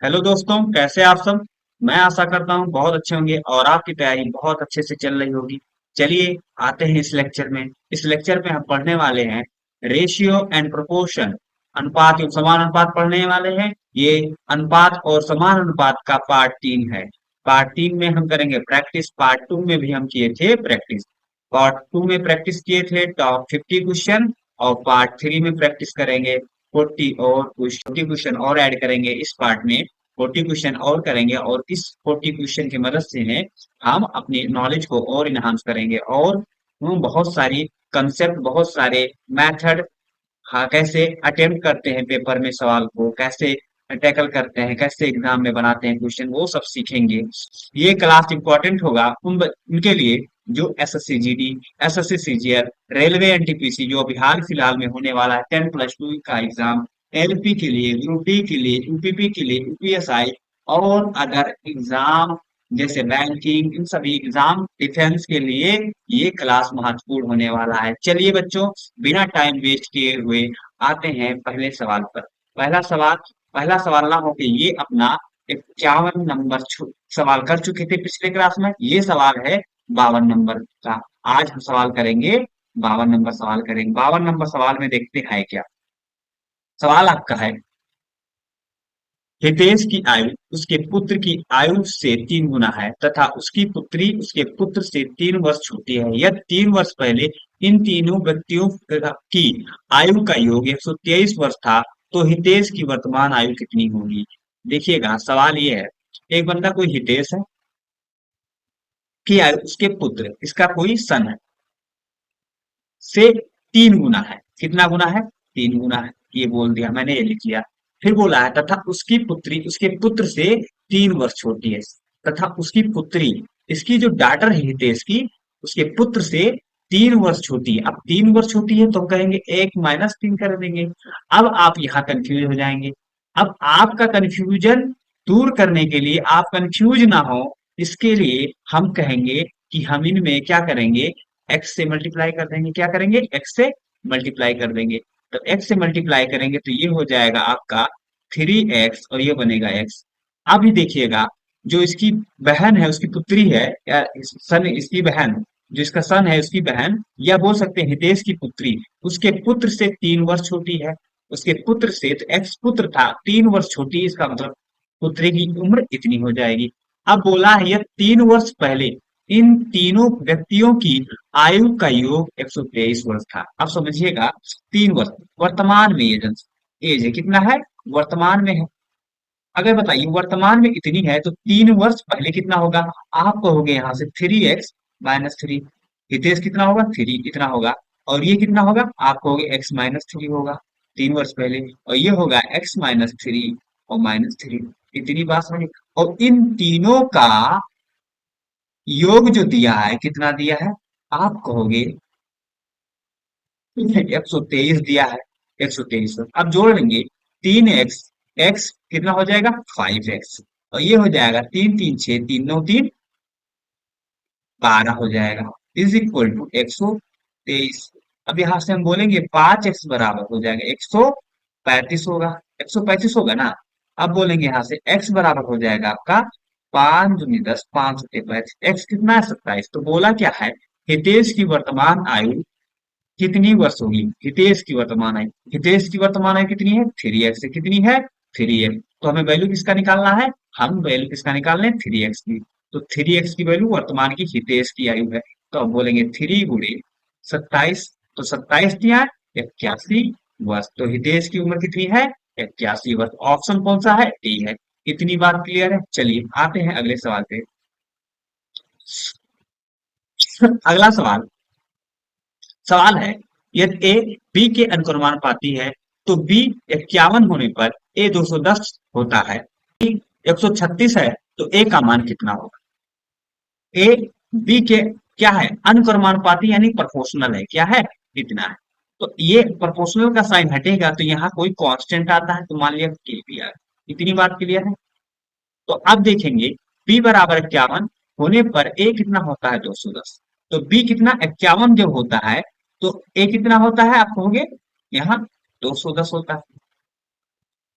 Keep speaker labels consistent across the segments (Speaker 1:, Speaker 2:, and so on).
Speaker 1: Hello दोस्तों, कैसे आप सब। मैं आशा करता हूँ बहुत अच्छे होंगे और आपकी तैयारी बहुत अच्छे से चल रही होगी। चलिए आते हैं इस लेक्चर में। इस लेक्चर में हम पढ़ने वाले हैं रेशियो एंड प्रोपोर्शन। अनुपात एवं समान अनुपात पढ़ने वाले हैं। ये अनुपात और समान अनुपात का पार्ट 3 है। पार्ट 3 में हम करेंगे प्रैक्टिस। पार्ट 2 में भी हम किए थे प्रैक्टिस। पार्ट 2 में प्रैक्टिस किए थे टॉप 50 क्वेश्चन, और पार्ट 3 में प्रैक्टिस करेंगे 40 क्वेश्चन और ऐड करेंगे इस पार्ट में। 40 क्वेश्चन और करेंगे और इस 40 क्वेश्चन की मदद से है हम अपनी नॉलेज को और इनहांस करेंगे, और हम बहुत सारी कंसेप्ट, बहुत सारे मेथड, हाँ, कैसे अटेम्प्ट करते हैं पेपर में सवाल को, कैसे टैकल करते हैं, कैसे एग्जाम में बनाते हैं क्वेश्चन, वो सब सीखेंगे। ये क्लास इंपॉर्टेंट होगा उनके लिए जो SSC GD, SSC CGL, railway NTPC जो अभी हाल फिलहाल में होने वाला है 10+2 का एग्जाम, एलपी के लिए, यूपी के लिए, यूपीपी के लिए, यूपीएसआई और अदर एग्जाम जैसे बैंकिंग, इन सभी एग्जाम डिफेंस के लिए ये क्लास महत्वपूर्ण होने वाला है। चलिए बच्चों, बिना टाइम वेस्ट किए हुए आते हैं पहले सवाल पर। पहला सवाल, पहला सवाल ना होके ये अपना 51 नंबर सवाल कर चुके थे पिछले क्लास में। ये सवाल है 52 नंबर का। आज हम सवाल करेंगे 52 नंबर सवाल करेंगे। 52 नंबर सवाल में देखते हैं क्या सवाल आपका है। हितेश की आयु उसके पुत्र की आयु से 3 गुना है तथा उसकी पुत्री उसके पुत्र से 3 वर्ष छोटी है। यदि 3 वर्ष पहले इन तीनों व्यक्तियों की आयु का योग 123 वर्ष था, तो हितेश की वर्तमान आयु कितनी होगी। देखिएगा सवाल ये है, एक बंदा कोई हितेश है की आयु उसके पुत्र, इसका कोई सन है, से 3 गुना है। कितना गुना है? 3 गुना है। ये बोल दिया मैंने, ये लिख लिया। फिर बोला है तथा उसकी पुत्री उसके पुत्र से 3 वर्ष छोटी है। तथा उसकी पुत्री, इसकी जो डॉटर है हितेश की, उसके पुत्र से 3 वर्ष छोटी है। अब 3 वर्ष छोटी है तो हम कहेंगे 1 - 3 कर देंगे। अब आप यहाँ कंफ्यूज हो जाएंगे। अब आपका कंफ्यूजन दूर करने के लिए, आप कंफ्यूज ना हो, इसके लिए हम कहेंगे कि हम इनमें क्या करेंगे, एक्स से मल्टीप्लाई कर देंगे। क्या करेंगे? एक्स से मल्टीप्लाई कर देंगे। तो एक्स से मल्टीप्लाई करेंगे तो ये हो जाएगा आपका 3x और ये बनेगा एक्स। अभी देखिएगा, जो इसकी बहन है, उसकी पुत्री है, या सन इसकी बहन, जो इसका सन है उसकी बहन, या बोल सकते हैं हितेश की पुत्री, उसके पुत्र से 3 वर्ष छोटी है। उसके पुत्र से, तो एक्स पुत्र था, 3 वर्ष छोटी, इसका मतलब पुत्री की उम्र इतनी हो जाएगी। अब बोला है यह 3 वर्ष पहले इन तीनों व्यक्तियों की आयु का योग 123 वर्ष था। अब समझिएगा, 3 वर्ष वर्तमान में ये एज है, कितना है वर्तमान में है। अगर बताइए वर्तमान में इतनी है तो 3 वर्ष पहले कितना होगा। आप कहोगे यहाँ से 3x - 3, हितेश कितना होगा, 3 इतना होगा। और ये कितना होगा, आप कहोगे x - 3 होगा 3 वर्ष पहले, और ये होगा x - 3 और -3। इतनी बात समझ। और इन तीनों का योग जो दिया है, कितना दिया है, आप कहोगे 123 दिया है। 123 अब जोड़ लेंगे 3x, एक्स कितना हो जाएगा 5x, और ये हो जाएगा 3 3 6, 3 9 3, 12 हो जाएगा, इज इक्वल टू 123। अब यहाँ से हम बोलेंगे 5x बराबर हो जाएगा 135 होगा। 135 होगा ना। अब बोलेंगे यहाँ से x बराबर हो जाएगा आपका 5 दूनी 10, 5 × 5 x कितना है 27। तो बोला क्या है, हितेश की वर्तमान आयु कितनी वर्ष होगी। हितेश की वर्तमान आयु, हितेश की वर्तमान आयु कितनी है 3x से, कितनी है 3x। तो हमें वैल्यू किसका निकालना है, हम वैल्यू किसका निकालने हैं 3x की। तो 3x की वैल्यू वर्तमान की हितेश की आयु है। तो अब बोलेंगे 3 × 27, तो 27 दिया 81 वर्ष। तो हितेश की उम्र कितनी है 81 वर्ष। ऑप्शन कौन सा है, डी है। इतनी बात क्लियर है। चलिए आते हैं अगले सवाल पे। अगला सवाल, सवाल है यदि ए बी के अनुक्रमानुपाती है तो बी 51 होने पर ए 210 होता है। बी 136 है तो ए का मान कितना होगा। ए बी के क्या है, अनुक्रमानुपाती यानी प्रोपोर्शनल है, क्या है, इतना है। तो ये प्रोपोर्शनल का साइन हटेगा तो यहाँ कोई कांस्टेंट आता है, तो मान लिया के बी आ गया। इतनी बात क्लियर है। तो अब देखेंगे बी बराबर 51 होने पर ए कितना होता है 210। तो बी कितना 51 जब होता है तो ए कितना होता है, आप कहोगे यहाँ 210 होता है।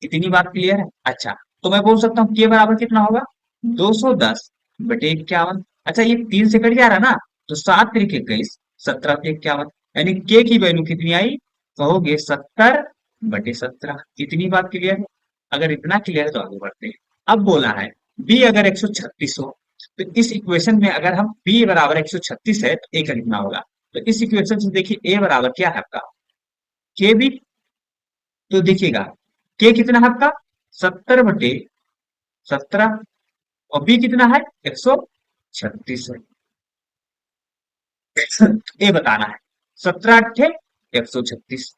Speaker 1: इतनी बात क्लियर है। अच्छा, तो मैं बोल सकता हूँ के बराबर कितना होगा, 210/51। अच्छा ये 3 से कट जा रहा है ना, तो 7 × 21, 17 × 51, यानी के की वैल्यू कितनी आई, कहोगे 70/17। इतनी बात क्लियर है? अगर इतना क्लियर है तो आगे बढ़ते हैं। अब बोला है बी अगर 136 हो, तो इस इक्वेशन में अगर हम बी बराबर 136 है तो ए का कितना होगा। तो इस इक्वेशन से देखिए ए बराबर क्या है आपका, के बी। तो देखिएगा के कितना है आपका, 70/17, और बी कितना है, 136 है। ए बताना है, 17×8 = 136,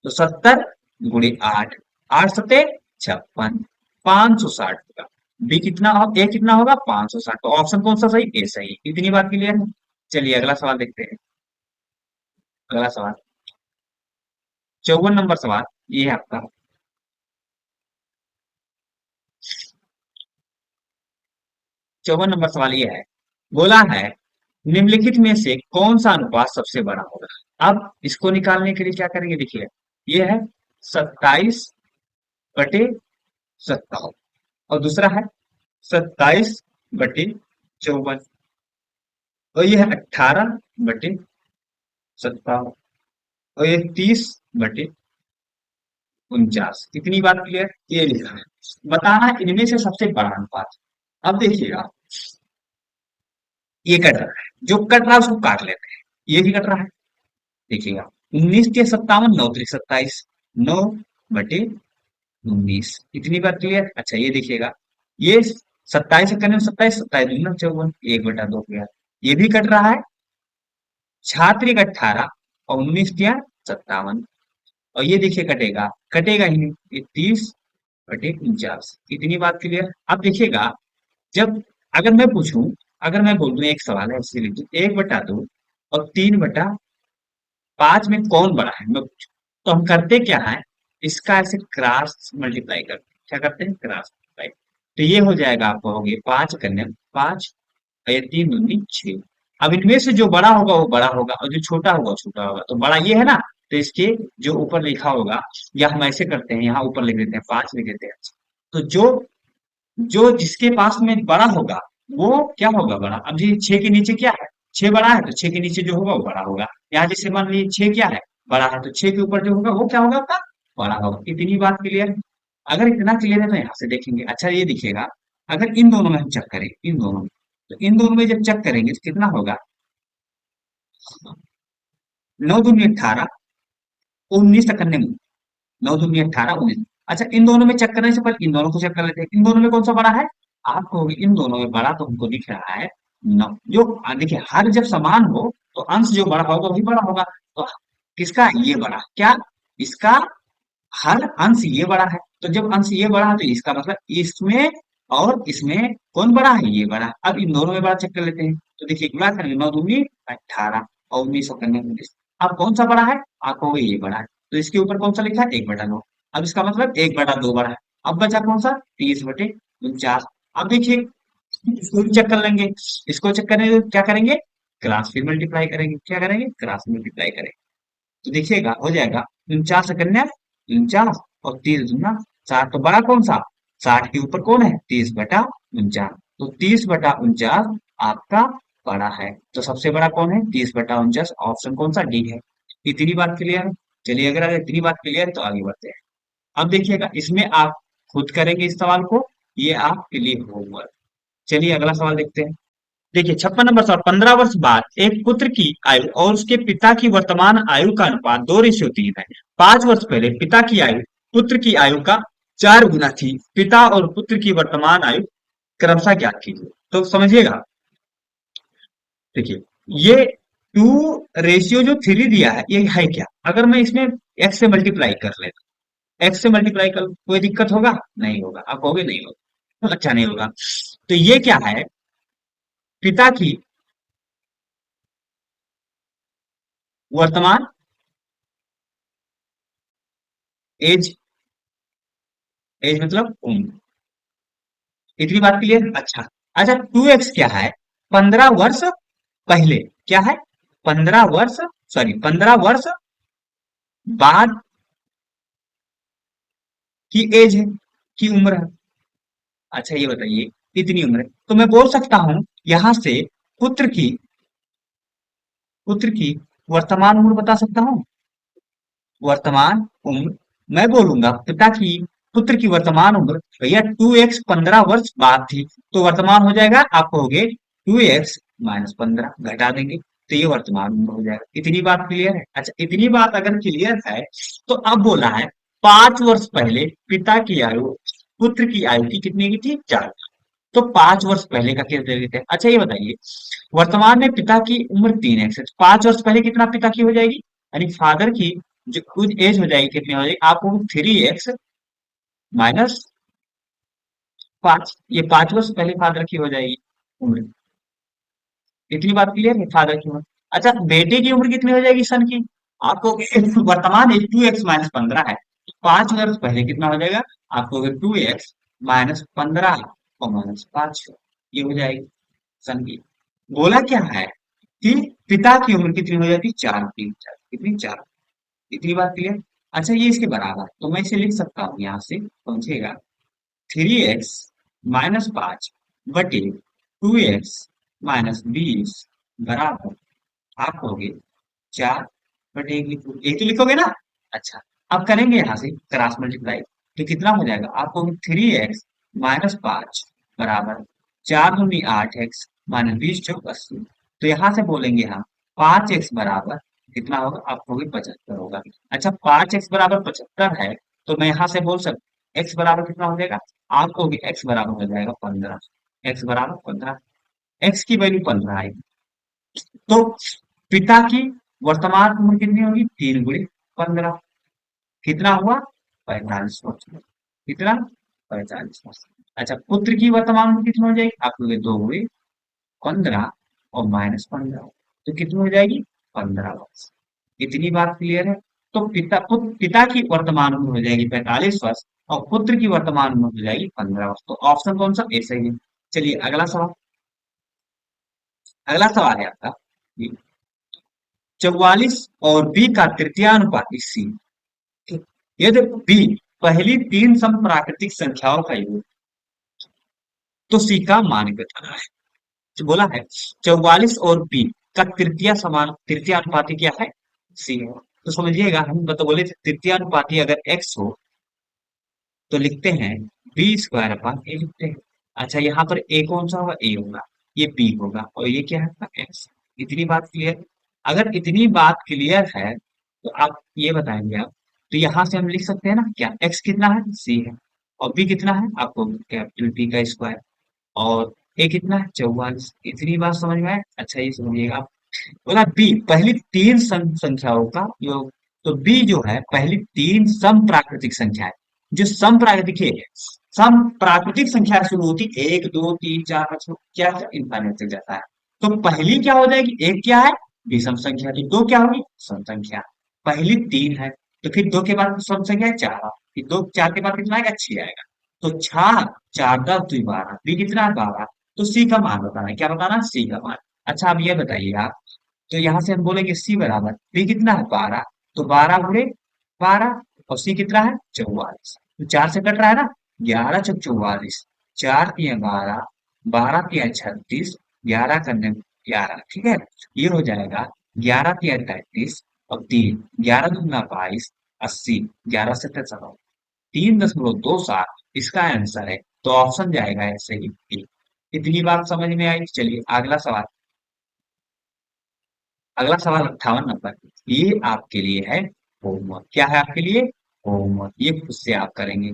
Speaker 1: तो 70 × 8, 8×7 = 56, 560 होगा। बी कितना होगा, ए कितना होगा, 560। तो ऑप्शन कौन सा सही, ए सही। इतनी बात क्लियर है? चलिए अगला सवाल देखते हैं। अगला सवाल 54 नंबर सवाल, ये है आपका। 54 नंबर सवाल ये है, बोला है निम्नलिखित में से कौन सा अनुपात सबसे बड़ा होगा। अब इसको निकालने के लिए क्या करेंगे, देखिए ये है 27/57, और दूसरा है 27/54, और ये है 18/57, और ये 30/49। कितनी बात क्लियर, ये लिखा है। बताना है इनमें से सबसे बड़ा अनुपात। अब देखिएगा ये कट रहा है, जो कट रहा है उसको काट लेते हैं। ये भी कट रहा है, देखिएगा 19×57, 9×27, 9/19। इतनी बात क्लियर। अच्छा ये देखिएगा, ये 27 से करने में 27, 27×2 = 54, 1/2 गया। ये भी कट रहा है, छात्र 18 और 19×57, और ये देखिए कटेगा, कटेगा ही नहीं, ये 30/49। इतनी बात क्लियर। अब देखिएगा, जब अगर मैं पूछूं, अगर मैं बोल दूं एक सवाल है इससे रिलेटेड, 1/2 और 3/5 में कौन बड़ा है, मैं पूछूं, तो हम करते क्या है, इसका ऐसे क्रॉस मल्टीप्लाई करते हैं। क्या करते हैं, क्रॉस मल्टीप्लाई। तो ये हो जाएगा, आप कहोगे 5 और ये 3×2 = 6। अब इनमें से जो बड़ा होगा वो बड़ा होगा, और जो छोटा होगा वो छोटा होगा। तो बड़ा ये है ना, तो इसके जो ऊपर लिखा होगा, या हम ऐसे करते हैं, यहाँ ऊपर लिख देते हैं 5 लिख देते हैं। तो जो जो जिसके पास में बड़ा होगा वो क्या होगा, बड़ा। अब ये 6 के नीचे क्या है, 6 बड़ा है, तो 6 के नीचे जो होगा वो बड़ा होगा। यहाँ जैसे मान लीजिए 6 क्या है, बड़ा है, तो 6 के ऊपर जो होगा वो क्या होगा आपका, बड़ा होगा। इतनी बात क्लियर है? अगर इतना क्लियर है तो यहाँ से देखेंगे। अच्छा ये दिखेगा, अगर इन दोनों में हम चेक करें, इन दोनों में, तो इन दोनों में जब चेक करेंगे तो कितना होगा, 9×2 = 18, 19 तक करने में, 9×2 = 18, 19। अच्छा इन दोनों में चेक करने से पहले इन दोनों को चेक कर लेते हैं, इन दोनों में कौन सा बड़ा है। आप कहोगे इन दोनों में बड़ा, तो हमको दिख रहा है 9। जो देखिए हर जब समान हो तो अंश जो बड़ा होगा वही बड़ा होगा। तो किसका, ये बड़ा, क्या इसका, हर अंश ये बड़ा है। तो जब अंश ये बड़ा है तो इसका मतलब इसमें और इसमें कौन बड़ा है, ये बड़ा। अब इन दोनों में बड़ा चेक कर लेते हैं। तो देखिए गुणा करेंगे, 9×2 = 18 और 19 और करने 19। अब कौन सा बड़ा है, आप कहोगे ये बड़ा है। तो इसके ऊपर कौन सा लिखा है, 1/9। अब इसका मतलब 1/2 बड़ा है। अब बचा कौन सा, 30/49। अब देखिए इसको भी चेक कर लेंगे। इसको चेक करने के लिए क्या करेंगे, क्रॉस फिर मल्टीप्लाई करेंगे। क्या करेंगे, क्रॉस मल्टीप्लाई करेंगे। तो देखिएगा हो जाएगा 49 और 30×2 = 60। तो बड़ा कौन सा, 60 के ऊपर कौन है, 30/49। तो 30/49 आपका बड़ा है। तो सबसे बड़ा कौन है, 30/49। ऑप्शन कौन सा, डी है। इतनी बात क्लियर है? चलिए अगर इतनी बात क्लियर है तो आगे बढ़ते हैं। अब देखिएगा इसमें आप खुद करेंगे इस सवाल को, ये आपके लिए होमवर्क। चलिए अगला सवाल देखते हैं। देखिए 56 नंबर सवाल, 15 वर्ष बाद एक पुत्र की आयु और उसके पिता की वर्तमान आयु का अनुपात 2:3 है। 5 वर्ष पहले पिता की आयु पुत्र की आयु का 4 गुना थी। पिता और पुत्र की वर्तमान आयु क्रमशः ज्ञात कीजिए। तो समझिएगा, देखिए ये 2:3 दिया है, ये है क्या। अगर मैं इसमें एक्स से मल्टीप्लाई कर लेता, एक्स से मल्टीप्लाई कर, कोई दिक्कत होगा, नहीं होगा। आप कहोगे नहीं होगा, अच्छा नहीं होगा। तो ये क्या है, पिता की वर्तमान एज, एज मतलब उम्र। इतनी बात क्लियर। अच्छा, अच्छा 2x क्या है, 15 वर्ष पहले, क्या है, 15 वर्ष, सॉरी 15 वर्ष बाद की एज है। की उम्र है। अच्छा ये बताइए, इतनी उम्र है तो मैं बोल सकता हूँ यहाँ से पुत्र की पुत्र की वर्तमान उम्र बता सकता हूँ। वर्तमान उम्र मैं बोलूंगा पिता की पुत्र की वर्तमान उम्र भैया 2x 15 वर्ष बाद थी, तो वर्तमान हो जाएगा आप कहोगे 2x - 15 घटा देंगे, तो ये वर्तमान उम्र हो जाएगा। इतनी बात क्लियर है? अच्छा इतनी बात अगर क्लियर है तो अब बोला है 5 वर्ष पहले पिता की आयु पुत्र की आयु की कितनी की थी, 4। तो 5 वर्ष पहले का केस दे देते हैं। अच्छा ये बताइए, वर्तमान में पिता की उम्र 3x है, 5 वर्ष पहले कितना पिता की हो जाएगी, यानी फादर की जो कुछ एज हो जाएगी, कितनी हो जाएगी आपको, 3x - 5। ये 5 वर्ष पहले फादर की हो जाएगी उम्र। इतनी बात क्लियर है फादर की उम्र। अच्छा बेटे की उम्र कितनी हो जाएगी सन की, आपको वर्तमान एज 2x - 15 है, 5 वर्ष पहले कितना हो जाएगा आपको, 2x - 15 और -5, ये हो जाएगी सन की। बोला क्या है कि पिता की उम्र कितनी हो जाती है, 4 3 4, कितनी 4। इतनी बात क्लियर। अच्छा ये इसके बराबर तो मैं इसे लिख सकता हूँ यहाँ से, समझिएगा, 3x - 5 बटे 2x - 20 बराबर आप कहोगे 4 बटे 1 लिखो, एक ही लिखोगे ना। अच्छा अब करेंगे यहाँ से क्रॉस मल्टीप्लाई, तो कितना हो जाएगा आपको, 3x - 5 बराबर 4 दूनी 8x - 20 चौक 80। तो यहाँ से बोलेंगे हम 5x बराबर कितना होगा आपको भी 75 होगा। अच्छा 5x बराबर 75 है, तो मैं यहाँ से बोल सकता x बराबर कितना हो जाएगा आपको भी, x बराबर हो जाएगा 15। x बराबर 15, x की वैल्यू 15 आएगी। तो पिता की वर्तमान उम्र कितनी होगी, 3 × 15, कितना हुआ 45 वर्ष। कितना 45 वर्ष। अच्छा पुत्र की वर्तमान उम्र कितनी हो जाएगी आपको, 2 × 15 और -15, तो कितनी हो जाएगी 15 वर्ष। इतनी बात क्लियर है। तो पिता की वर्तमान उम्र हो जाएगी 45 वर्ष और पुत्र की वर्तमान उम्र हो जाएगी 15 वर्ष। तो ऑप्शन कौन सा, ऐसा ही है। चलिए अगला सवाल, अगला सवाल है आपका 44 और बी का तृतीयानुपाती सी। ठीक। यदि बी पहली 3 समप्राकृतिक संख्याओं का योग, तो सी का मान बताना है। जो बोला है 44 और बी का तृतीय अनुपाती क्या है, सी है। तो समझिएगा हम बता बोले तृतीय अनुपाती अगर एक्स हो तो लिखते हैं b² / a लिखते हैं। अच्छा यहाँ पर a कौन सा होगा, a होगा, ये b होगा और ये क्या है x। इतनी बात क्लियर। अगर इतनी बात क्लियर है तो आप ये बताएंगे आप, तो यहाँ से हम लिख सकते हैं ना क्या, x कितना है c है और b कितना है आपको कैपिटल P का स्क्वायर, और ए कितना है 44। इतनी बात समझ में आए। अच्छा ये समझिएगा आप, बोला बी पहली 3 संख्याओं का योग। तो बी जो है पहली 3 समप्राकृतिक संख्या है, जो समप्राकृतिक है, समप्राकृतिक संख्या शुरू होती 1 2 3 4 5 क्या इंफाइनाइट तक जाता है। तो पहली क्या हो जाएगी, एक क्या है विषम संख्या, तो दो क्या होगी सम संख्या। पहली 3 है तो फिर 2 के बाद सम संख्या है 4, फिर 2 4 के बाद कितना आएगा 6 आएगा। तो 4 4 10 2 12, बी कितना है 12। तो सी का मान बताना है, क्या बताना है सी का मान। अच्छा अब ये बताइए आप, तो यहाँ से हम बोलेंगे सी बराबर बी कितना है 12, तो 12 × 12 और सी कितना है 44। तो 4 से कट रहा है ना, 11 × 4 = 44, 4 × 3 = 12, 12 × 3 = 36, 11 करने 11, ठीक है। ये हो जाएगा 11 × 3 = 33 और 3, 11 × 2 = 22, 80, 11 × 7 = 3.27 इसका आंसर है। तो ऑप्शन जाएगा ऐसे ही B। इतनी बात समझ में आई। चलिए अगला सवाल, अगला सवाल 58 नंबर, ये आपके लिए है होमवर्क। क्या है आपके लिए होमवर्क, ये खुद से आप करेंगे।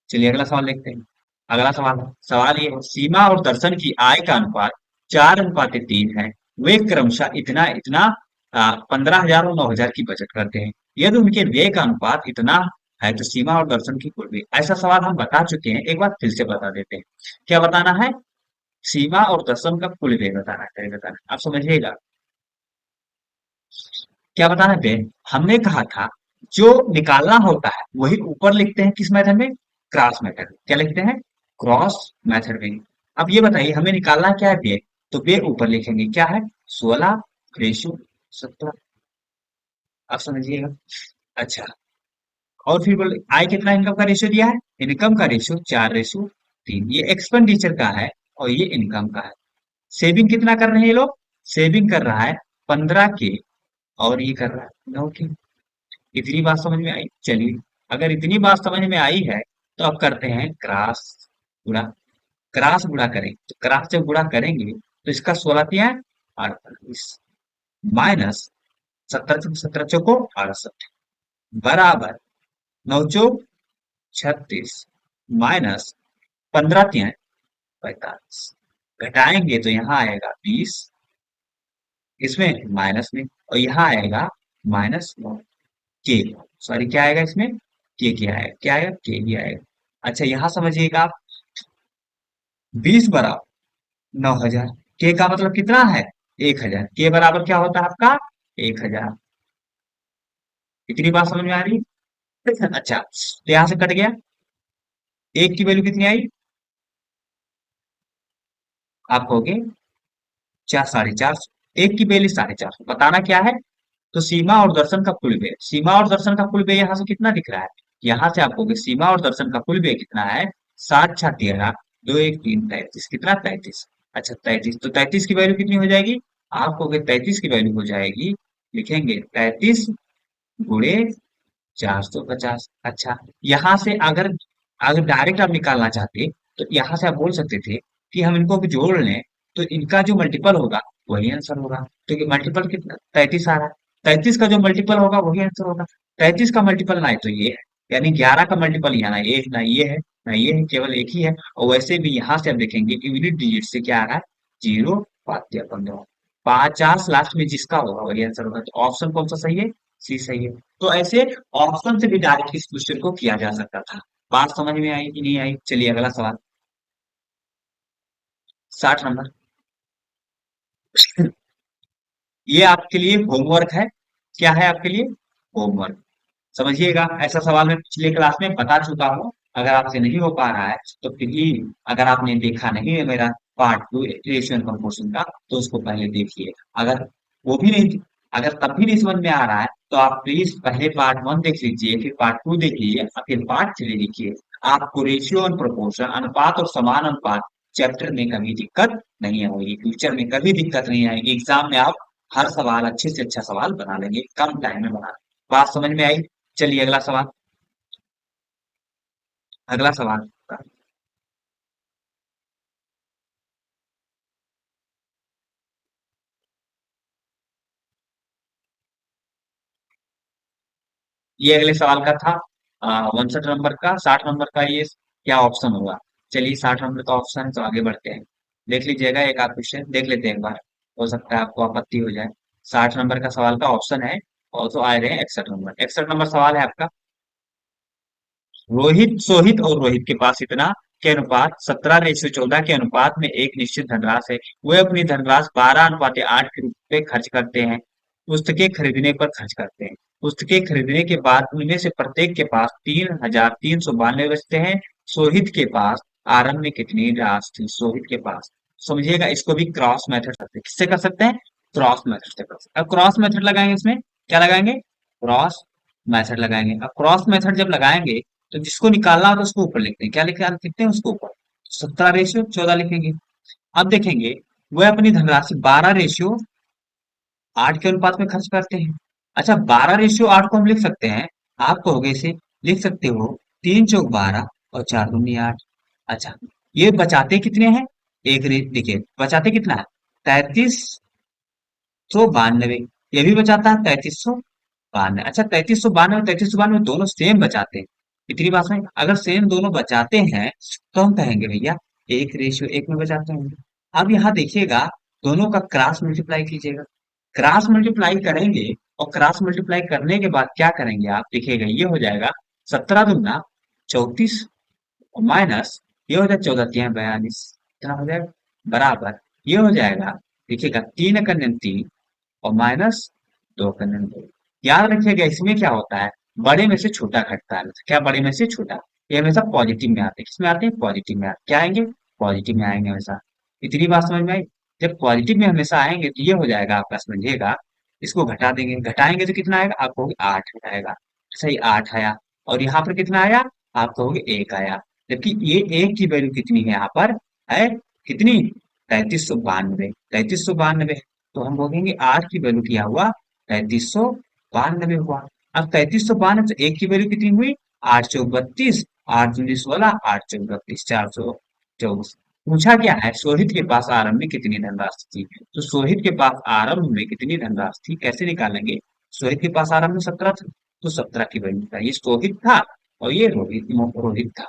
Speaker 1: चलिए अगला सवाल देखते हैं। अगला सवाल, सवाल ये है, सीमा और दर्शन की आय का अनुपात 4:3 है। वे क्रमशः इतना इतना 15,000 और 9,000 की बचत करते हैं। यदि उनके व्यय का अनुपात इतना है तो सीमा और दर्शन की कुल व्यय। ऐसा सवाल हम बता चुके हैं, एक बार फिर से बता देते हैं। क्या बताना है, सीमा और दर्शन का कुल व्यय बताना है, बताना है। आप समझिएगा क्या बताना है, हमने कहा था जो निकालना होता है वही ऊपर लिखते हैं, किस मेथड में, क्रॉस मेथड। क्या लिखते हैं, क्रॉस मेथड में। अब ये बताइए हमें निकालना क्या है व्यय, तो व्यय ऊपर लिखेंगे क्या है 16:17। आप समझिएगा। अच्छा और फिर बोले आय कितना इनकम का रेशियो दिया है इनकम का रेशियो 4:3, ये एक्सपेंडिचर का है और ये इनकम का है। सेविंग कितना कर रहे हैं ये लोग? सेविंग कर रहा है 15 के और ये कर रहा है 9 के। इतनी बात समझ में आई? चलिए, अगर इतनी बात समझ में आई है तो अब करते हैं क्रॉस गुणा। क्रॉस गुणा करें तो क्रॉस जब गुणा करेंगे तो इसका 16 48 माइनस 17 चौको 68 बराबर 9 चौक 36 माइनस 15 तिहाई 45। घटाएंगे तो यहाँ आएगा 20, इसमें माइनस में, और यहाँ आएगा -9 के। सॉरी, क्या आएगा इसमें? के क्या आएगा? क्या आएगा? के ही आएगा। अच्छा, यहाँ समझिएगा आप, 20 बराबर 9,000, के का मतलब कितना है? 1,000। के बराबर क्या होता है आपका? 1,000। इतनी बात समझ में आ रही है? अच्छा, तो यहाँ से कट गया। एक की वैल्यू कितनी आई? आप कहोगे 4 450। एक की वैल्यू 450, बताना क्या है? तो सीमा और दर्शन का कुल व्यय, सीमा और दर्शन का कुल व्यय यहाँ से कितना दिख रहा है? यहाँ से आपको कि सीमा और दर्शन का कुल व्यय कितना है? 7 6 13 2 1 3 33। कितना? 33। अच्छा, 33, तो 33 की वैल्यू कितनी हो जाएगी? आपको कि 33 की वैल्यू हो जाएगी, लिखेंगे 33 गुणे 450। अच्छा, यहाँ से अगर अगर डायरेक्ट आप निकालना चाहते तो यहाँ से आप बोल सकते थे कि हम इनको भी जोड़ लें तो इनका जो मल्टीपल होगा वही आंसर होगा। तो ये मल्टीपल कितना? 33 आ रहा है। 33 का जो मल्टीपल होगा वही आंसर होगा। 33 का मल्टीपल ना है तो ये है, यानी 11 का मल्टीपल यहाँ ना ये है ना ये है, केवल एक ही है। और वैसे भी यहाँ से आप देखेंगे यूनिट डिजिट से क्या आ रहा है? 0 5 15 50 लास्ट में जिसका होगा वही आंसर होगा। तो ऑप्शन कौन सा सही है? सी सही है। तो ऐसे ऑप्शन से भी डायरेक्ट इस क्वेश्चन को किया जा सकता था। बात समझ में आई कि नहीं आई? चलिए अगला सवाल, 60 नंबर। ये आपके लिए होमवर्क है। क्या है आपके लिए? होमवर्क। समझिएगा, ऐसा सवाल मैं पिछले क्लास में बता चुका हूँ। अगर आपसे नहीं हो पा रहा है तो प्लीज, अगर आपने देखा नहीं है मेरा पार्ट 2 रेशियो एंड प्रोपोर्शन का, तो उसको पहले देखिए। अगर वो भी नहीं, अगर तब भी नहीं समझ में आ रहा है तो आप प्लीज पहले पार्ट 1 देख लीजिए, फिर पार्ट 2 देख लीजिए और फिर पार्ट 3 देखिए। आपको रेशियो एंड प्रोपोर्शन, अनुपात और समान अनुपात चैप्टर में कभी दिक्कत नहीं होगी, फ्यूचर में कभी दिक्कत नहीं आएगी। एग्जाम में आप हर सवाल अच्छे से अच्छा सवाल बना लेंगे, कम टाइम में बना। बात समझ में आई? चलिए अगला सवाल, अगला सवाल। ये अगले सवाल का था 59 नंबर का। 60 नंबर का ये क्या ऑप्शन होगा? चलिए, 60 नंबर का ऑप्शन है तो आगे बढ़ते हैं। देख लीजिएगा, एक आध क्वेश्चन देख लेते हैं एक बार, हो सकता है आपको आपत्ति हो जाए। 60 नंबर का सवाल का ऑप्शन है, और तो आ रहे हैं 61 नंबर। 61 नंबर सवाल है आपका, रोहित, सोहित और रोहित के पास इतना के अनुपात 17:14 के अनुपात में एक निश्चित धनराशि है। वे अपनी धनराशि 12:8 के रूप में खर्च करते हैं, पुस्तकें खरीदने पर खर्च करते हैं। पुस्तकें खरीदने के बाद उनमें से प्रत्येक के पास 3,392 बचते हैं। सोहित के पास आरंभ में कितनी राशि थी? सोहित के पास, समझिएगा, इसको भी क्रॉस मेथड करते हैं। किससे कर सकते हैं? क्रॉस मेथड से कर सकते हैं। अब क्रॉस मेथड लगाएंगे, इसमें क्या लगाएंगे? क्रॉस मेथड लगाएंगे। अब क्रॉस मेथड जब लगाएंगे तो जिसको निकालना होगा उसको ऊपर लिखते हैं। क्या लिखते हैं उसको ऊपर? 17:14 लिखेंगे। अब देखेंगे, वह अपनी धनराशि 12:8 के अनुपात में खर्च करते हैं। अच्छा, 12:8 को हम लिख सकते हैं, आप कहोगे इसे लिख सकते हो 3 चौक 12 और 4 दूनी 8। अच्छा, ये बचाते कितने हैं? देखिए बचाते कितना है? 3392। ये भी बचाता है 3392। अच्छा, 3392 और 3392 दोनों सेम बचाते हैं। इतनी बात है, अगर सेम दोनों बचाते हैं तो हम कहेंगे भैया 1:1 में बचाते होंगे। अब यहाँ देखिएगा, दोनों का क्रॉस मल्टीप्लाई कीजिएगा। क्रॉस मल्टीप्लाई करेंगे और क्रॉस मल्टीप्लाई करने के बाद क्या करेंगे आप देखिएगा, ये हो जाएगा 17 दूना 34 माइनस ये हो जाएगा 14 तिहाई 42। कितना हो जाएगा? बराबर ये हो जाएगा, देखिएगा 3 का 3 और माइनस 2 का 2। याद रखिएगा, इसमें क्या होता है, बड़े में से छोटा घटता है। क्या बड़े में से छोटा? ये हमेशा पॉजिटिव में आते हैं। किसमें आते हैं? पॉजिटिव में आते। क्या आएंगे? पॉजिटिव में आएंगे हमेशा। इतनी बात समझ में आई? जब पॉजिटिव में हमेशा आएंगे तो ये हो जाएगा आपका, समझिएगा, इसको घटा देंगे, घटाएंगे तो कितना आएगा? आपको 8 आएगा। सही, 8 आया। और यहाँ पर कितना आया? आप कहोगे एक आया, जबकि ये एक की वैल्यू कितनी है यहाँ पर, है कितनी, 3392, 3392। तो हम बोलेंगे आठ की वैल्यू क्या हुआ, 3392 हुआ। अब 3392 से एक की वैल्यू कितनी हुई, 832, 8 19 16, 8 4 32, 424। पूछा क्या है, शोहित के पास आरंभ में कितनी धनराशि थी, तो शोहित के पास आरंभ में कितनी धनराशि थी, कैसे निकालेंगे, शोहित के पास आरंभ में 17 था, तो 17 की वैल्यू था, ये शोहित था और ये रोहित रोहित था।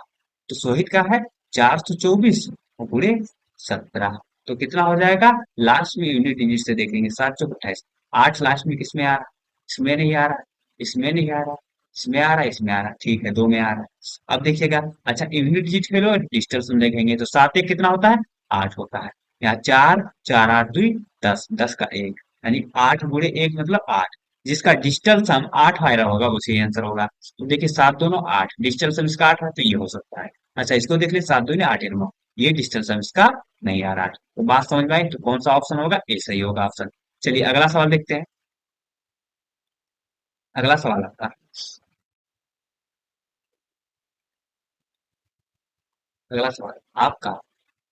Speaker 1: तो शोहित का है 424 और पूरे 17। तो कितना हो जाएगा, लास्ट में यूनिट डिजिट से देखेंगे, 7 4 28, 8 लास्ट में किसमें आ रहा, इसमें नहीं आ रहा, इसमें नहीं आ रहा, इसमें आ रहा है, इसमें आ रहा है, ठीक है, दो में आ रहा है। अब देखिएगा, अच्छा यूनिट डिजिट खेलो डिजिटल सम देखेंगे तो 7 1 कितना होता है, 8 होता है। यहाँ 4 4 8 2 10, 10 का एक, यानी 8 गुणे एक मतलब 8, जिसका डिजिटल सम 8 आया होगा उसी आंसर होगा। तो देखिए 7 दोनों 8, डिजिटल सम इसका 8 है तो ये हो सकता है। अच्छा इसको देख ले, 7 दूनी 8 9, ये डिजिटल सम इसका नहीं आ रहा है। तो बात समझ में आई, तो कौन सा ऑप्शन होगा, ए सही होगा ऑप्शन। चलिए अगला सवाल देखते हैं। अगला सवाल आपका, अगला सवाल आपका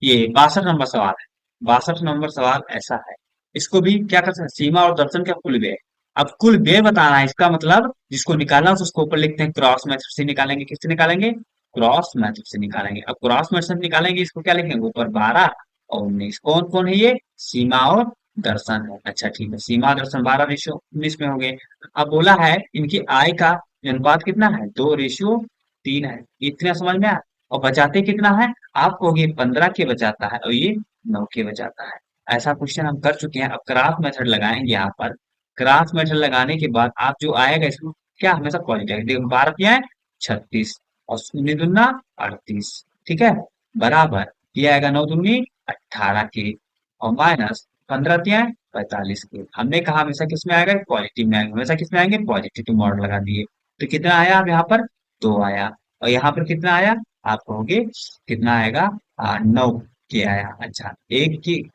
Speaker 1: ये 62 नंबर सवाल है। 62 नंबर सवाल ऐसा है, इसको भी क्या कर सकते हैं, सीमा और दर्शन का कुल व्यय। अब कुल व्यय बताना है, इसका मतलब जिसको निकालना है उसको ऊपर लिखते हैं, क्रॉस मेथड से निकालेंगे, किससे निकालेंगे, क्रॉस मेथड से निकालेंगे। अब क्रॉस मेथड से निकालेंगे, इसको क्या लिखेंगे, ऊपर 12 और 19, कौन कौन है ये, सीमा और दर्शन है। अच्छा ठीक है, सीमा और दर्शन 12:19 में हो गए। अब बोला है इनकी आय का अनुपात कितना है, 2:3 है, इतना समझ में आया। और बचाते कितना है, आपको ये 15 के बचाता है और ये 9 के बचाता है। ऐसा क्वेश्चन हम कर चुके हैं। अब क्रॉस मेथड लगाएंगे यहाँ पर, क्रॉस मेथड लगाने के बाद आप जो आएगा इसमें क्या, हमेशा क्वालिटी देखो, 12 क्या है 36 और शून्य दूना 38, ठीक है, बराबर ये आएगा 9 दूनी 18 के और माइनस 15 क्या है 45 के। हमने कहा हमेशा किसमें आएगा, क्वालिटी में आएगा, हमेशा किसमें आएंगे, पॉजिटिव मॉडल लगा दिए। तो कितना आया अब यहाँ पर, 2 आया, और यहाँ पर कितना आया, आप कहोगे कितना आएगा, 9 के आया। अच्छा एक की,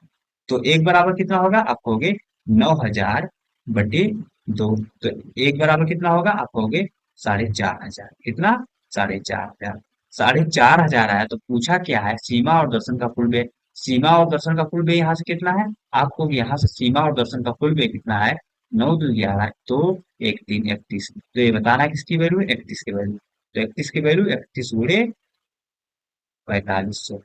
Speaker 1: तो एक बराबर कितना होगा, आप कहोगे 9,000/2। तो एक बराबर कितना होगा, आप कहोगे 4,500, कितना, 4,500, 4,500 आया। तो पूछा क्या है, सीमा और दर्शन का कुल व्यय। सीमा और दर्शन का कुल व्यय यहाँ से कितना है, आपको यहाँ से सीमा और दर्शन का कुल व्यय कितना है, 9 2 11, तो 1 3 31। तो ये बताना है किसकी वैल्यू है, 31 की वैल्यू। तो 31 की वैल्यू 31 गुणे 4500।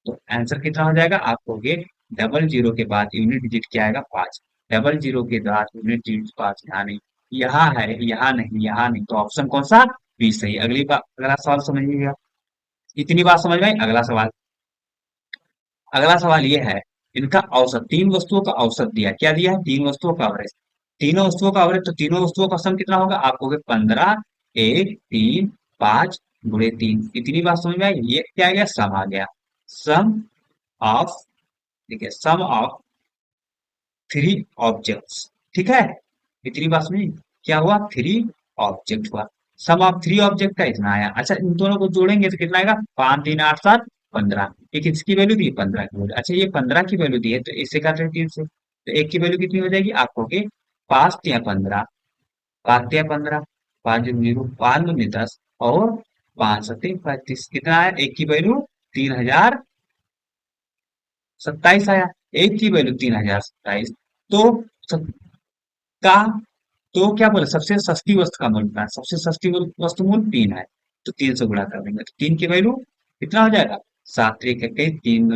Speaker 1: तो आंसर कितना हो जाएगा, आप कहोगे डबल जीरो के बाद यूनिट डिजिट क्या आएगा, 5। डबल जीरो के बाद यूनिट डिजिट 5, यहाँ नहीं, यहाँ है, यहाँ नहीं, यहाँ नहीं, तो ऑप्शन कौन सा, बी सही। अगली बार अगला सवाल समझिएगा, इतनी बात समझ में आई। अगला सवाल, अगला सवाल ये है, इनका औसत, तीन वस्तुओं का औसत दिया, क्या दिया है, तीन वस्तुओं का एवरेज। तीनों वस्तुओं का एवरेज, तो तीनों वस्तुओं का सम कितना होगा, आप कहोगे 15 1 3 5 गुणे 3। इतनी बात समझ में आई, ये क्या आ गया, सम आ गया, सम ऑफ, ठीक है, सम ऑफ थ्री ऑब्जेक्ट्स, ठीक है, इतनी बात समझी, क्या हुआ, थ्री ऑब्जेक्ट हुआ, सम ऑफ थ्री ऑब्जेक्ट का इतना आया। अच्छा इन दोनों को जोड़ेंगे तो कितना आएगा, 5 3 8 7 15, एक इसकी वैल्यू दी 15 की वैल्यू, अच्छा ये 15 की वैल्यू दी है तो इससे काट रहे हैं 3 से, तो एक की वैल्यू कितनी हो जाएगी, आप कहोगे 5 3 15, 5 3 15, 5 0 5 9 10 और 5 7 35, कितना आया, एक की वैल्यू 3027 आया, एक की वैल्यू 3027। तो का, तो क्या बोले, सबसे सस्ती वस्तु का मूल्य कितना है? सबसे सस्ती वस्तु मूल्य 3 है, तो 3 से गुणा कर देंगे तो 3 की वैल्यू कितना हो जाएगा, 7 3 1 3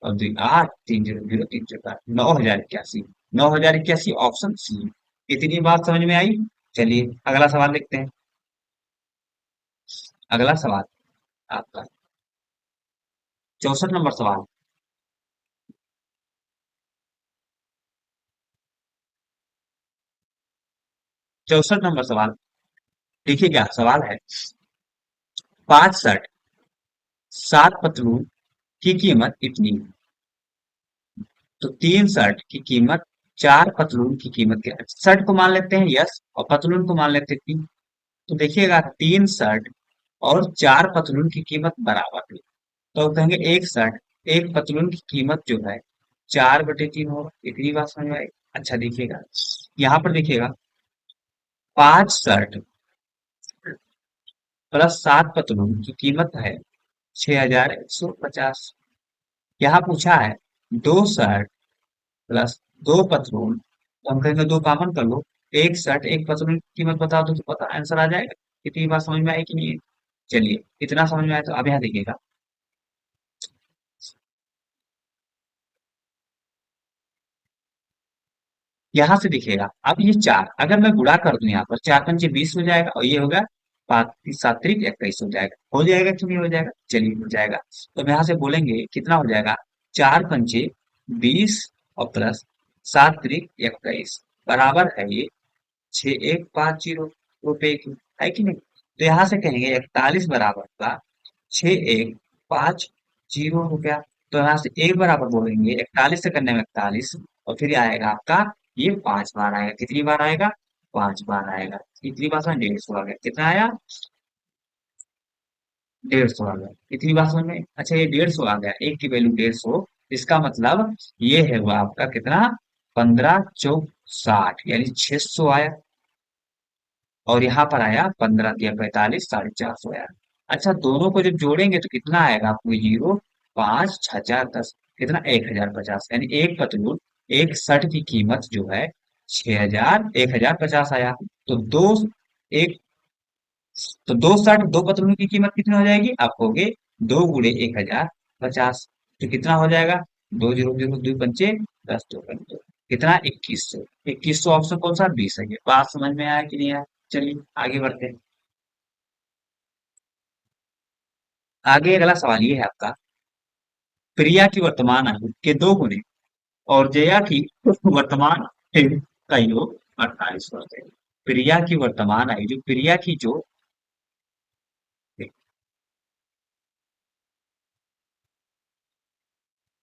Speaker 1: और 2 8, 3 0 0 3 4 9,081, 9,081 ऑप्शन सी। इतनी बात समझ में आई। चलिए अगला सवाल देखते हैं। अगला सवाल आपका 64 नंबर सवाल, 64 नंबर सवाल, देखिए क्या सवाल है, 5 शर्ट 7 पतलून की कीमत इतनी, तो 3 शर्ट की कीमत, 4 पतलून की कीमत क्या है, शर्ट को मान लेते हैं यस और पतलून को मान लेते हैं 3। तो देखिएगा 3 शर्ट और 4 पतलून की कीमत बराबर है, तो कहेंगे एक शर्ट एक पतलून की कीमत जो है 4/3 होगा। इतनी बात समझ में आई। अच्छा देखिएगा, यहाँ पर देखिएगा 5 शर्ट प्लस 7 पतलून की कीमत है 6,150। यहाँ पूछा है 2 शर्ट प्लस 2 पतलून, तो हम कहेंगे 2 कॉमन कर लो। 1 शर्ट 1 पतलून की कीमत बता दो तो पता आंसर आ जाएगा। इतनी बात समझ में आई कि नहीं है? चलिए, इतना समझ में आया तो अब यहाँ देखिएगा। यहाँ से दिखेगा अब ये 4 अगर मैं गुणा कर दूं, यहाँ पर 4 पंचे 20 हो जाएगा और ये होगा 5 7 21 हो जाएगा। हो जाएगा कि नहीं हो जाएगा? चलिए हो जाएगा। तो हम यहाँ से बोलेंगे कितना हो जाएगा? 4 पंचे 20 और प्लस 7 3 21 बराबर है ये 6150 रुपए की, है कि नहीं? तो यहाँ से कहेंगे 41 बराबर का 6150 रुपया। तो यहाँ से एक बराबर बोलेंगे 41 से करने में 41, और फिर आएगा आपका ये 5 बार आएगा। कितनी बार आएगा? 5 बार आएगा। कितनी बार में? 150 आ गया। कितना आया? 150 आ गया। कितनी बार समझ में? अच्छा, ये 150 आ गया, एक की वैल्यू 150। इसका मतलब ये है वो आपका कितना? 15 चौक 60 यानी 600 आया। और यहाँ पर आया 15 × 45 450 आया। अच्छा, दोनों को जब जोड़ेंगे तो कितना आएगा आपको? 0 5 6 4 10 कितना? 1,050 यानी एक पतलून एक शर्ट की कीमत जो है 1,050 आया। तो एक दो शर्ट 2 पतलून की कीमत कितनी हो जाएगी? आप कहोगे 2 × 1,050। तो कितना हो जाएगा? 2 0 0 2 पंचे 10 2 पंचे कितना? 2100। 2100 ऑप्शन कौन सा? 20 है। ये बात समझ में आया कि नहीं आया? चलिए आगे बढ़ते हैं। आगे अगला सवाल ये है आपका, प्रिया की वर्तमान आयु के 2 गुने और जया की वर्तमान आयु का योग 48 वर्ष है। प्रिया की वर्तमान आयु, जो प्रिया की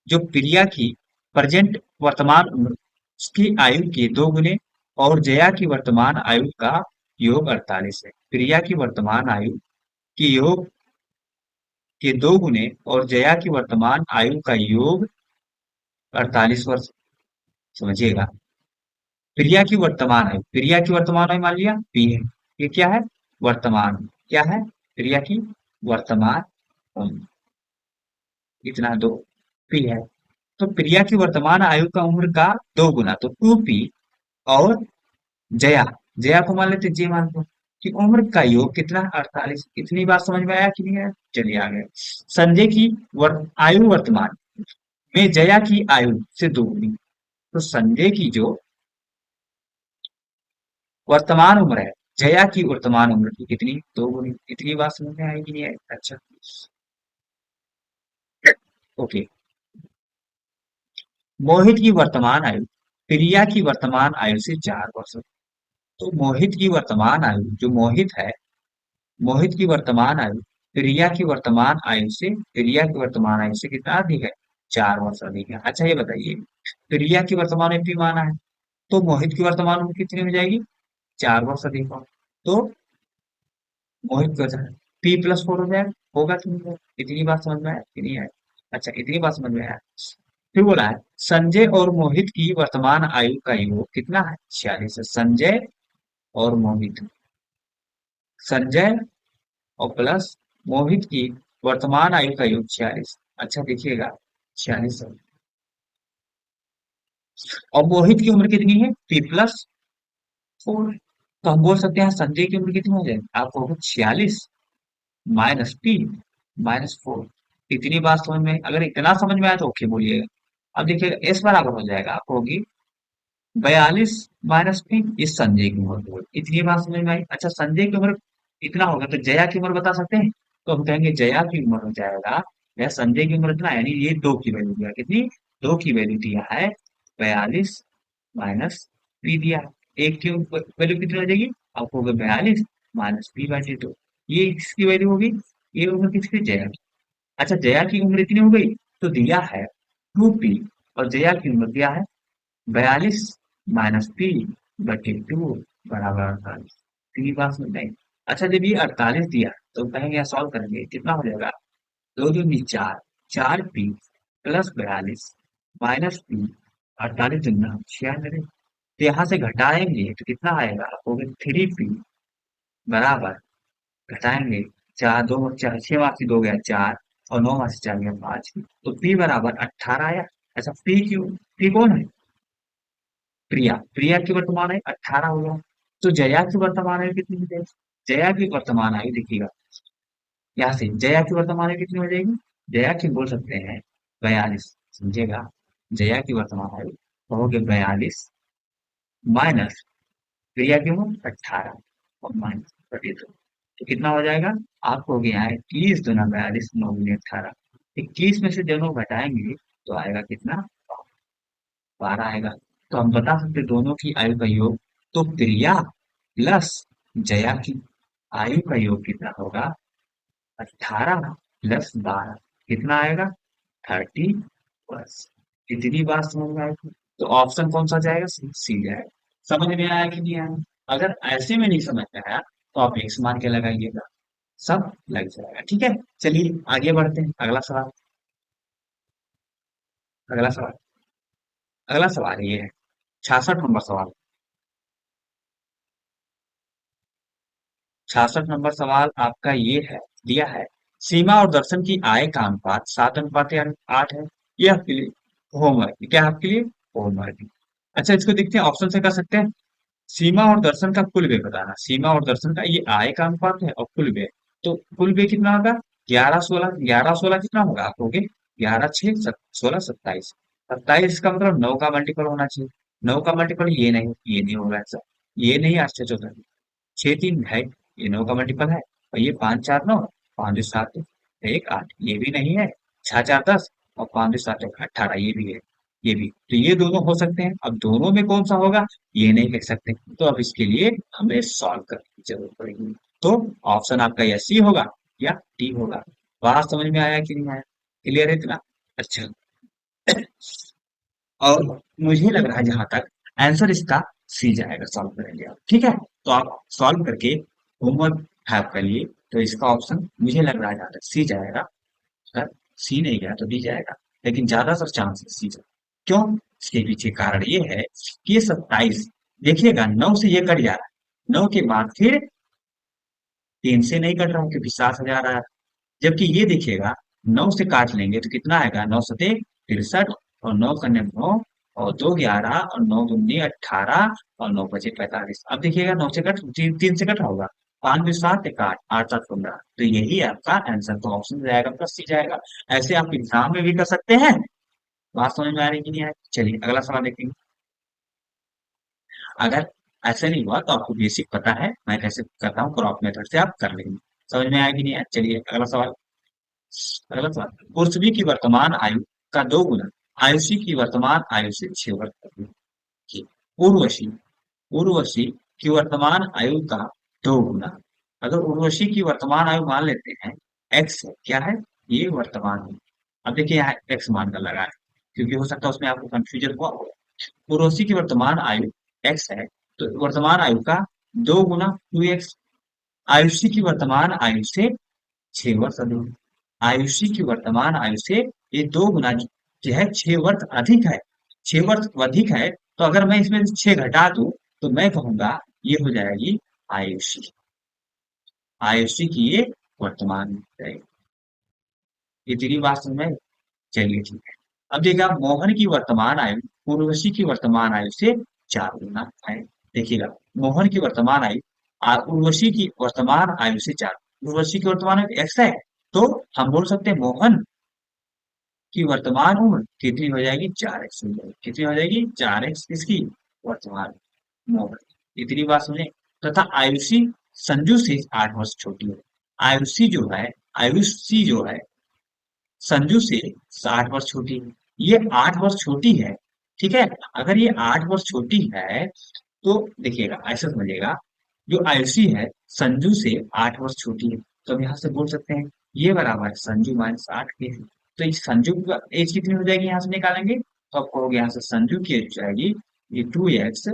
Speaker 1: जो प्रिया की प्रेजेंट वर्तमान उम्र, उसकी आयु के 2 गुने और जया की वर्तमान आयु का योग 48 है। प्रिया की वर्तमान आयु की योग के 2 गुने और जया की वर्तमान आयु का योग 48 वर्ष। समझिएगा, प्रिया की वर्तमान आयु, प्रिया की वर्तमान आयु मान लिया पी है। ये क्या है? वर्तमान। क्या है? प्रिया की वर्तमान उम्र। इतना 2 पी है। तो प्रिया की वर्तमान आयु का उम्र का 2 गुना तो 2p, और जया, जया को मान लेते जे मान लो कि उम्र का योग कितना? 48। इतनी बात समझ में आया कि नहीं आया? चलिए आगे। संजय की आयु वर्तमान में जया की आयु से 2 गुनी। तो संजय की जो वर्तमान उम्र है, जया की वर्तमान उम्र की कितनी? 2 गुनी। इतनी बात समझ में आएगी नहीं आएगी? अच्छा, ओके। मोहित की वर्तमान आयु प्रिया की वर्तमान आयु से 4 वर्ष। तो मोहित की वर्तमान आयु, जो मोहित है, मोहित की वर्तमान आयु प्रिया की वर्तमान आयु से कितना अधिक है? 4 वर्ष अधिक है। अच्छा ये बताइए, प्रिया की वर्तमान आयु भी माना है, तो मोहित की वर्तमान उम्र कितनी हो जाएगी? 4 वर्ष अधिक हो। तो मोहित का P+4 हो जाएगा। होगा कि नहीं होगा? इतनी बात समझ में आया कि नहीं आया? अच्छा, इतनी बात समझ में आया। फिर बोला है संजय और मोहित की वर्तमान आयु का योग कितना है? 46 है। संजय और प्लस मोहित की वर्तमान आयु का योग 46। अच्छा देखिएगा, 46 है। और मोहित की उम्र कितनी है? P+4। तो हम बोल सकते हैं संजय की उम्र कितनी हो जाएगी? आपको होगा 46 -P -4। इतनी बात समझ में, अगर इतना समझ में आया तो ओके बोलिएगा। अब देखिएगा एस बराबर हो जाएगा, आपको होगी 42 - P, इस संजय की उम्र को। इतनी बात समझ में आई? अच्छा, संजय की उम्र इतना होगा तो जया की उम्र बता सकते हैं? तो हम कहेंगे जया की उम्र हो जाएगा, या संजय की उम्र इतना, यानी ये 2 की वैल्यू दिया। कितनी? 2 की वैल्यू दिया है। 42 - P दिया है। एक की वैल्यू कितनी हो जाएगी? आपको होगा 42 - P/2। ये इसकी वैल्यू होगी। ये उम्र किसकी? जया की। अच्छा, जया की उम्र इतनी हो गई, तो दिया है 2p, और जया की उम्र दिया है 42 - P/2 बराबर 48। तीन बात समझ में आई? अच्छा, जब ये 48 दिया तो कहेंगे यहाँ सॉल्व करेंगे कितना हो जाएगा? 2 दूनी 4, 4p प्लस 42 - P, 48 दूना 96। तो यहाँ से घटाएंगे तो कितना आएगा? आपको 3p बराबर, घटाएंगे चार दो चार, 6 मार्क्स से 2 गया 4, और 9 मार्क्स से 4 गया 5, तो पी बराबर 18 आया। ऐसा पी क्यों, पी कौन है, प्रिया, प्रिया की वर्तमान आयु 18 हो गया। तो जया की वर्तमान आयु कितनी हो जाएगी, जया की वर्तमान आयु देखिएगा, यहाँ से जया की वर्तमान आयु कितनी हो जाएगी, जया की बोल सकते हैं 42, समझेगा, जया की वर्तमान आयु कहोगे 42 माइनस प्रिया की उम्र 18 और माइनस 32, तो कितना हो जाएगा, आपको हो गया है 21 दूना 42 9 दूनी 18, 21 में से दोनों घटाएंगे तो आएगा कितना, 12 आएगा। तो हम बता सकते दोनों की आयु का योग, तो प्रिया प्लस जया की आयु का योग कितना होगा, 18 प्लस 12 कितना आएगा, 30 प्लस। इतनी बात समझ में आएगी, तो ऑप्शन कौन सा जाएगा, सी जाएगा। समझ में आया कि नहीं आया, अगर ऐसे में नहीं समझ में आया तो आप एक्स मान के लगाइएगा, सब लग जाएगा। ठीक है, चलिए आगे बढ़ते हैं, अगला सवाल, अगला सवाल, अगला सवाल ये है 66 नंबर सवाल, 66 नंबर सवाल आपका ये है, दिया है सीमा और दर्शन की आय का अनुपात 7:8 है। ये आपके लिए होमवर्क, क्या आपके लिए होमवर्क। अच्छा, इसको देखते हैं, ऑप्शन से कर सकते हैं। सीमा और दर्शन का कुल व्यय बताना, सीमा और दर्शन का ये आय का अनुपात है और कुल व्यय, तो कुल व्यय कितना होगा, 11 16, 11 16 कितना होगा, आप होगे 11 6 16 27, 27 का मतलब 9 का मल्टीपल होना चाहिए, 9 का मल्टीपल ये नहीं होगा ऐसा, ये नहीं, 8 6 14, 6 3 है, ये 9 का मल्टीपल है, और ये 5 4 9, 5 2 7 1 8, ये भी नहीं है, 6 4 10 और 5 2 7 1 18, ये भी है, ये भी, तो ये दोनों हो सकते हैं। अब दोनों में कौन सा होगा, ये नहीं लिख सकते, तो अब इसके लिए हमें सॉल्व करने की जरूरत पड़ेगी। तो ऑप्शन आपका या सी होगा या डी होगा। बात समझ में आया कि नहीं आया, क्लियर है इतना, अच्छा। और मुझे लग रहा है जहां तक आंसर इसका सी जाएगा, सॉल्व करेंगे आप, ठीक है, तो आप सॉल्व करके होमवर्क है आपका लिए, तो इसका ऑप्शन मुझे लग रहा है जहां तक सी जाएगा। अगर सी नहीं गया तो डी जाएगा, लेकिन ज्यादातर चांस सी जाएगा। क्यों, इसके पीछे कारण ये है कि ये 27, देखिएगा 9 से ये कट जा रहा है, 9 के बाद फिर 3 से नहीं कट रहा हूँ क्योंकि 7 हजार आया, जबकि ये देखिएगा 9 से काट लेंगे तो कितना आएगा, 9 सते 63, और 9 कन्या 9, और 2 11, और 9 दूनी 18, और 9 बचे 45। अब देखिएगा 9 से कट 3 से कट रहा होगा, 5 2 7 1 8, 8 7 15, तो यही आपका आंसर, तो ऑप्शन जाएगा प्लस सी जाएगा। ऐसे आप एग्जाम में भी कर सकते हैं। बात समझ में आ रही कि नहीं आ रही, चलिए अगला सवाल देखेंगे। अगर ऐसा नहीं हुआ तो आपको बेसिक पता है मैं कैसे करता हूँ, क्रॉप मेथड से आप कर लेंगे। समझ में आया कि नहीं आया, चलिए अगला सवाल, अगला सवाल, पृथ्वी की वर्तमान आयु का 2 गुना आयुषी की वर्तमान आयु से 6 वर्ष अधिक है। उर्वशी, उर्वशी की वर्तमान आयु का 2 गुना, अगर उर्वशी की वर्तमान आयु मान लेते हैं एक्स है, क्या है, ये वर्तमान है। अब देखिए यहाँ एक्स मान कर लगा है, क्योंकि हो सकता है उसमें आपको कंफ्यूजन हुआ हो। उर्वशी की वर्तमान आयु एक्स है, तो वर्तमान आयु का 2 गुना 2x, आयुषी की वर्तमान आयु से 6 वर्ष अधिक, आयुषी की वर्तमान आयु से ये 2 गुना जो है 6 वर्ष अधिक है, 6 वर्ष अधिक है, तो अगर मैं इसमें 6 घटा दूं तो मैं कहूंगा ये हो जाएगी आयुषी, आयुषी की ये वर्तमान रहेगी। ये तेरी बात समझ में आई? चलिए ठीक है। अब देखिएगा मोहन की वर्तमान आयु उर्वशी की वर्तमान आयु से 4 गुना है। देखिएगा मोहन की वर्तमान आयु उर्वशी की वर्तमान आयु से 4, उर्वशी की वर्तमान आयु एक्स है, तो हम बोल सकते हैं मोहन की वर्तमान उम्र कितनी हो जाएगी, 4x हो जाएगी, कितनी हो जाएगी 4x, किसकी वर्तमान उम्र, इतनी बात समझे। तथा आयुषी संजू से 8 वर्ष छोटी है, आयुषी जो है, आयुषी जो है संजू से 60 वर्ष छोटी है, ये 8 वर्ष छोटी है, ठीक है। अगर ये 8 वर्ष छोटी है तो देखिएगा ऐसा समझिएगा, जो आयुषी है संजू से 8 वर्ष छोटी है, तो हम यहाँ से बोल सकते हैं ये बराबर है संजू माइनस 8 के, तो इस संजू की एज कितनी हो जाएगी यहाँ से निकालेंगे, तो आपको हो गया यहाँ से संजू की एज हो जाएगी ये 2x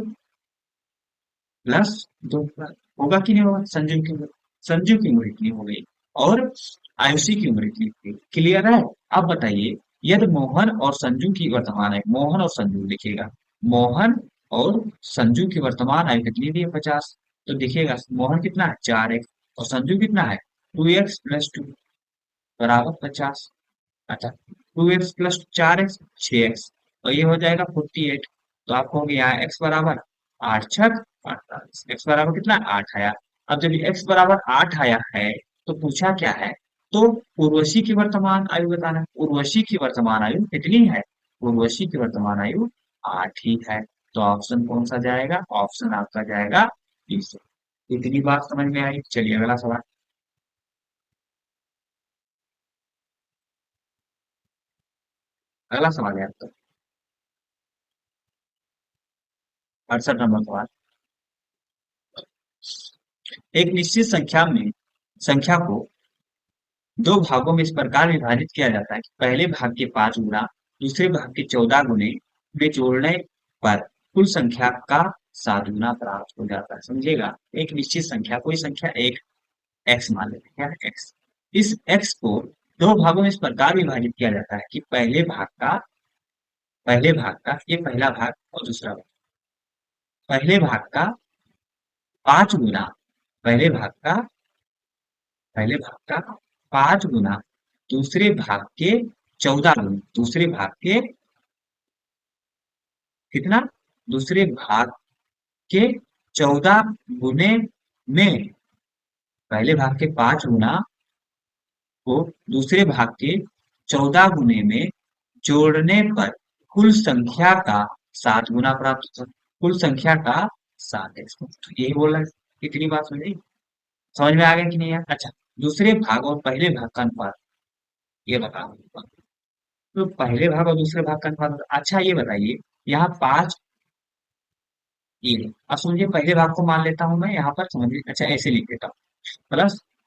Speaker 1: प्लस 2, होगा कि नहीं होगा, संजू की उम्र इतनी हो गई, और आयुषी की उम्र इतनी थी, क्लियर है। अब बताइए यदि मोहन और संजू की वर्तमान आयु, मोहन और संजू देखिएगा, मोहन और संजू की वर्तमान आयु कितनी दी है 50, तो देखिएगा मोहन कितना है 4x और संजू कितना है 2x+2 बराबर 50। अच्छा, 2x+4x 6x, और ये हो जाएगा 48। तो आपको हो गया यहाँ x बराबर 8×6 = 48। x बराबर कितना 8 आया। अब जब ये x बराबर 8 आया है तो पूछा क्या है, तो उर्वशी की वर्तमान आयु बताना है। उर्वशी की वर्तमान आयु कितनी है, उर्वशी की वर्तमान आयु 8 ही है। तो ऑप्शन कौन सा जाएगा, ऑप्शन आपका जाएगा बी से। इतनी बात समझ में आई। चलिए अगला सवाल। अगला सवाल है आपका 68 नंबर सवाल। एक निश्चित संख्या को दो भागों में इस प्रकार विभाजित किया जाता है कि पहले भाग के 5 गुना दूसरे भाग के 14 गुने में जोड़ने पर कुल संख्या का 7 गुना प्राप्त हो जाता है। समझिएगा, एक निश्चित संख्या, कोई संख्या एक एक्स मान लेते हैं, क्या है एक्स। इस एक्स को दो भागों में इस प्रकार विभाजित किया जाता है कि पहले भाग का ये पहला भाग और दूसरा भाग, पहले भाग का 5 गुना, पहले भाग का पहले भाग का 5 गुना दूसरे भाग के 14 गुना, दूसरे भाग के कितना, दूसरे भाग के 14 गुने में, पहले भाग के 5 गुना को दूसरे भाग के 14 गुने में जोड़ने पर कुल संख्या का 7 गुना प्राप्त होता है। कुल संख्या का 7x, तो यही बोला है। कितनी बात समझ समझ में आ गया कि नहीं यार। अच्छा, दूसरे भाग और पहले भाग का अनुपात ये बताओ। तो पहले भाग और दूसरे भाग का अनुपात, अच्छा ये बताइए, यहाँ 5 ये है। अब समझिए पहले भाग को मान लेता हूं मैं यहाँ पर, समझिए, अच्छा ऐसे लिख देता हूँ,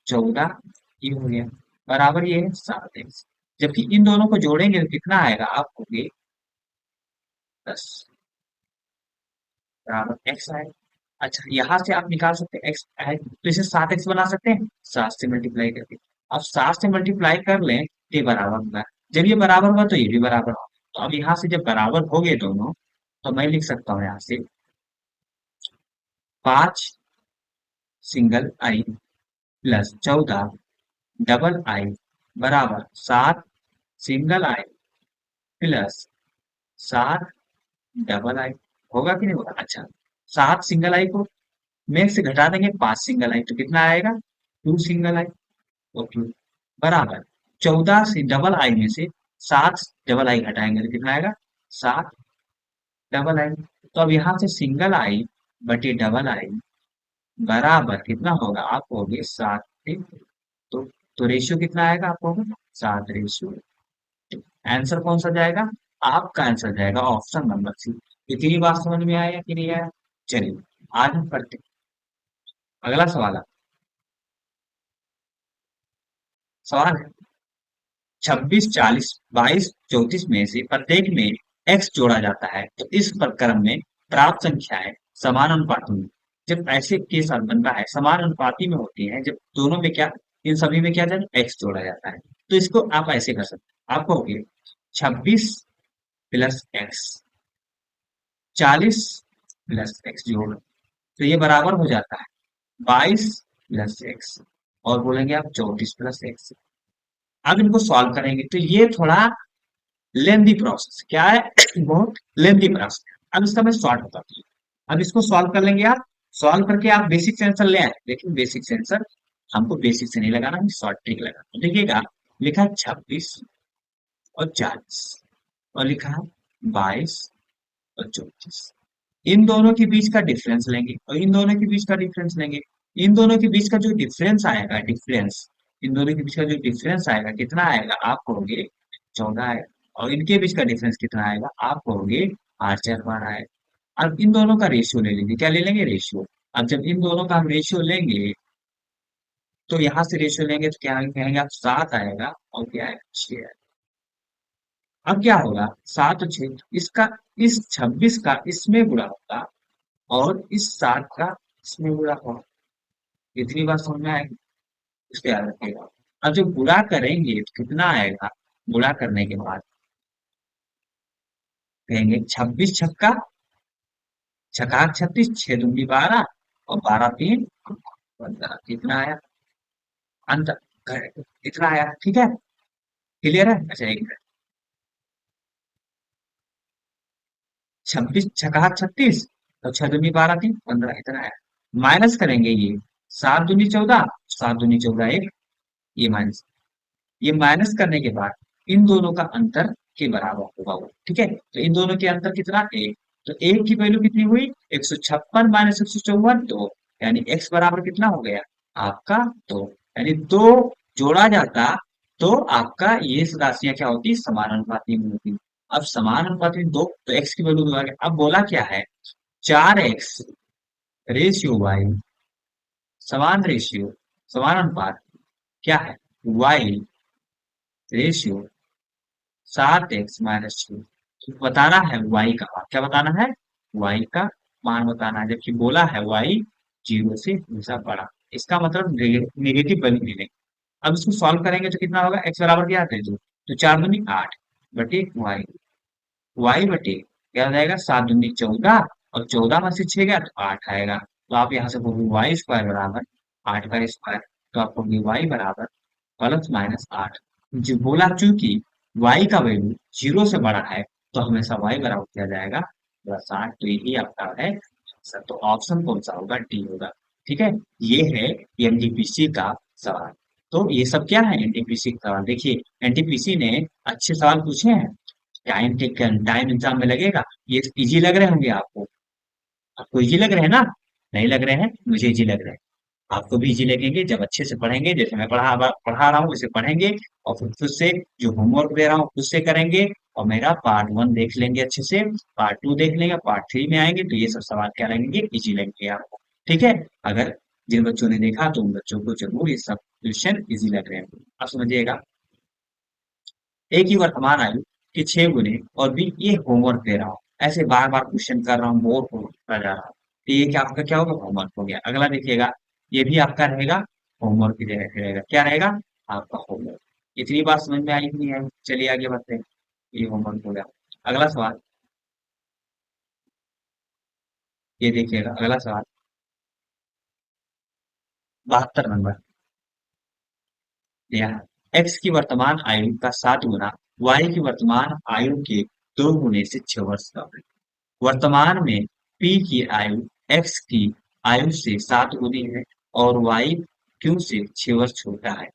Speaker 1: +14 ये हो गया बराबर ये है 7x। जबकि इन दोनों को जोड़ेंगे तो कितना आएगा, आपको ये 10 बराबर x आएगा। अच्छा, यहाँ से आप निकाल सकते हैं x है तो इसे 7x बना सकते हैं 7 से मल्टीप्लाई करके। अब 7 से मल्टीप्लाई कर लें तो ये बराबर होगा। जब ये बराबर हुआ तो ये भी बराबर होगा। तो अब यहाँ से जब बराबर हो गए दोनों, तो मैं लिख सकता हूँ यहाँ से 5 सिंगल आई प्लस 14 डबल आई बराबर 7 सिंगल आई प्लस 7 डबल आई। होगा कि नहीं होगा। अच्छा, 7 सिंगल आई को में से घटा देंगे 5 सिंगल आई तो कितना आएगा 2 सिंगल आई। ओके, बराबर 14 से डबल आई में से 7 डबल आई घटाएंगे तो कितना आएगा 7 डबल आई। तो अब यहाँ से सिंगल आई बटे डबल आई बराबर कितना होगा, आपको होगी 7। ठीक, तो रेशियो कितना आएगा आपको होगा 7:। आंसर कौन सा जाएगा, आपका आंसर जाएगा ऑप्शन नंबर सी। इतनी बात समझ में आया कि नहीं आया। चलिए आज हम पढ़ते हैं अगला सवाल है। सवाल है 26, 40, 22, 34 में से प्रत्येक में x जोड़ा जाता है तो इस प्रक्रम में प्राप्त संख्याएं समानुपाती में। जब ऐसे केस बनता है समानुपाती में होती है, जब दोनों में क्या, इन सभी में क्या जाए x जोड़ा जाता है, तो इसको आप ऐसे कर सकते हैं। आपको हो गया 26 प्लस एक्स, 40 प्लस एक्स जोड़, तो ये बराबर हो जाता है 22 प्लस एक्स, और बोलेंगे आप 34 प्लस एक्स। अब इनको सॉल्व करेंगे तो ये थोड़ा लेंदी प्रोसेस, क्या है बहुत लेंदी प्रोसेस। अब इसका मैं शॉर्ट बताता हूँ। अब इसको सॉल्व कर लेंगे आप, सॉल्व करके आप बेसिक सेंसर ले आए, लेकिन बेसिक सेंसर हमको बेसिक से नहीं लगाना, हमें शॉर्ट ट्रिक लगाना। तो देखिएगा, लिखा है 26 और 40 और लिखा है 22 और 34। इन दोनों के बीच का डिफरेंस लेंगे और इन दोनों के बीच का डिफरेंस लेंगे। इन दोनों के बीच का जो डिफरेंस आएगा, डिफरेंस, इन दोनों के बीच का जो डिफरेंस आएगा कितना आएगा, आप कहोगे 14 आएगा। और इनके बीच का डिफरेंस कितना आएगा, आप कहोगे 8×4 आएगा। अब इन दोनों का रेशियो ले लेंगे, क्या ले लेंगे रेशियो। अब जब इन दोनों का हम रेशियो लेंगे तो यहाँ से रेशियो लेंगे तो क्या कहेंगे आप 7 आएगा और क्या है 6 आएगा। अब क्या होगा 7 और 6, इसका इस 26 का इसमें गुणा होगा और इस 7 का इसमें गुणा होगा। इतनी बात समझ में आएगी, इसको याद रखिएगा। अब जब गुणा करेंगे तो कितना आएगा, गुणा करने के बाद कहेंगे 26 छक्का छक्का 36, 6 दूनी 12 और 12 3 15, कितना आया। अंतर इतना आया, ठीक है, क्लियर है। अच्छा एक 26 छका 36, और 6 दूनी 12 3 15 इतना है। माइनस करेंगे ये, 7 दूनी 14, 7 दूनी 14 एक, ये माइनस, ये माइनस करने के बाद इन दोनों का अंतर के बराबर होगा वो, ठीक है। तो इन दोनों के अंतर कितना, एक। तो एक की वैल्यू कितनी हुई, 156 माइनस 154, 2, यानी एक्स बराबर कितना हो गया आपका, 2। यानी दो जोड़ा जाता तो आपका ये राशियां क्या होती, समानुपाती में होती। अब समानुपाती दो, तो एक्स की वैल्यू दो आ गया। अब बोला क्या है, 4x रेशियो वाई, समान रेशियो, समान अनुपात क्या है, वाई रेशियो 7x-6। बताना है वाई का मान, क्या बताना है, वाई का मान बताना है, जबकि बोला है वाई 0 से हमेशा बड़ा। इसका मतलब नेगेटिव वैल्यू लेंगे। अब इसको सॉल्व करेंगे तो कितना होगा, एक्स बराबर क्या है, दो, तो 4 दूनी 8 बटे वाई, वाई बटे क्या हो जाएगा, 7 दूनी 14, और 14 में से 6 गया तो 8 आएगा। तो आप यहाँ से बोलोगे वाई स्क्वायर बराबर 8 का स्क्वायर, तो आप बोलोगे वाई बराबर प्लस माइनस 8। जो बोला चूंकि y का वैल्यू 0 से बड़ा है, तो हमेशा y बराबर किया जाएगा +8। तो यही आपका है आंसर। तो ऑप्शन कौन सा होगा, डी होगा, ठीक है। ये है एनटीपीसी का सवाल। तो ये सब क्या है, एनटीपीसी का सवाल। देखिए एनटीपीसी ने अच्छे सवाल पूछे हैं, टाइम टेकन, टाइम एग्जाम में लगेगा, ये इजी लग रहे होंगे आपको। आपको इजी लग रहे हैं ना, नहीं लग रहे हैं, मुझे इजी लग रहे हैं। आपको भी इजी लगेंगे जब अच्छे से पढ़ेंगे, जैसे मैं पढ़ा रहा हूँ, उसे पढ़ेंगे, और फिर खुद से जो होमवर्क दे रहा हूँ खुद से करेंगे, और मेरा पार्ट 1 देख लेंगे अच्छे से, पार्ट 2 देख लेंगे, पार्ट 3 में आएंगे तो ये सब सवाल क्या लगेंगे, इजी लगेंगे आपको, ठीक है। अगर जिन बच्चों ने देखा तो उन बच्चों को जरूर ये सब क्वेश्चन इजी लग रहे हैं। आप समझिएगा, एक ही वर्तमान आयु के 6 गुने, और भी ये होमवर्क दे रहा हूँ, ऐसे बार बार क्वेश्चन कर रहा हूँ, बोर होता जा रहा हूँ, तो ये क्या आपका क्या होगा, होमवर्क हो गया। अगला देखिएगा, ये भी आपका रहेगा होमवर्क की जगह पे रहेगा, क्या रहेगा आपका होमवर्क। इतनी बात समझ में आई कि नहीं आई, चलिए आगे बढ़ते हैं। ये होमवर्क हो गया। अगला सवाल, ये देखिएगा अगला सवाल, 72 नंबर। यह एक्स की वर्तमान आयु का 7 गुना वाई की वर्तमान आयु के 2 गुने से 6 वर्ष का है। वर्तमान में पी की आयु एक्स की आयु से 7 गुनी है, और वाई क्यू से 6 वर्ष छोटा है।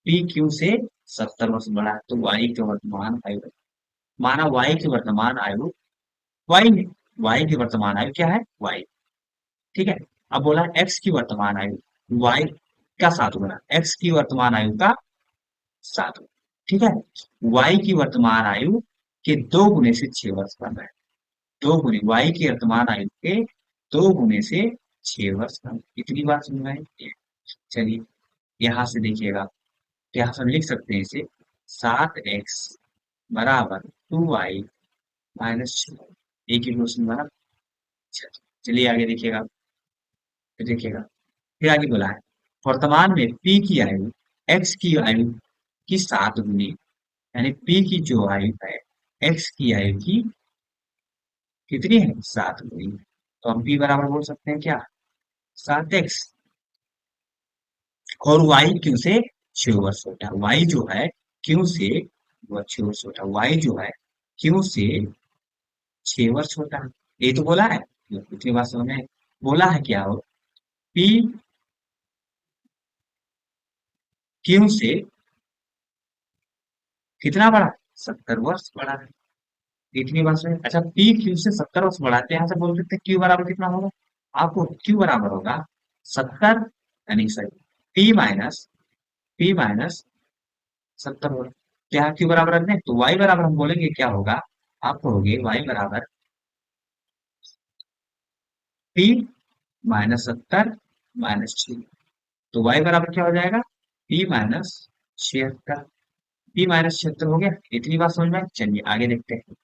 Speaker 1: पी क्यू से 70 वर्ष बड़ा है, तो वाई की वर्तमान आयु, माना वाई की वर्तमान आयु, वाई वाई की वर्तमान आयु क्या है, वाई, ठीक है। अब बोला एक्स की वर्तमान आयु, वाई का 7 गुना, एक्स की वर्तमान आयु का 7 गुना, ठीक है। वाई की वर्तमान आयु के 2 गुने से 6 वर्ष बढ़ रहा है, 2 गुने वाई की वर्तमान आयु के 2 गुने से 6 वर्ष कम। इतनी बात समझ में आई। चलिए यहाँ से देखिएगा, तो यहाँ से हम लिख सकते हैं इसे, 7x बराबर 2y-6, एक ही क्वेश्चन बना। चलिए आगे देखिएगा, तो देखिएगा फिर आगे बोला है, वर्तमान में p की आयु x की आयु की 7 गुनी, यानी p की जो आयु है x की आयु की कितनी है, 7 गुनी। तो हम p बराबर बोल सकते हैं क्या, 7x, और y क्यू से 6 वर्ष छोटा, y जो है क्यू से वह 6 वर्ष छोटा, y जो है क्यू से 6 वर्ष छोटा है। ये तो बोला है, इतनी बात समझ में, बोला है क्या हो, p क्यू से कितना बड़ा, 70 वर्ष बड़ा है। इतनी बात समझ, अच्छा p क्यू से 70 वर्ष बड़ा है, तो यहाँ से बोल सकते हैं q बराबर कितना होगा, आपको q बराबर होगा 70, यानी सही p माइनस 70 वर्ष। तो यहाँ q बराबर रखते हैं, तो y बराबर हम बोलेंगे क्या होगा, आप कहोगे y बराबर p-70 - 6, तो y बराबर क्या हो जाएगा, p-76, p-76 हो गया। इतनी बात समझ में आई? चलिए आगे देखते हैं।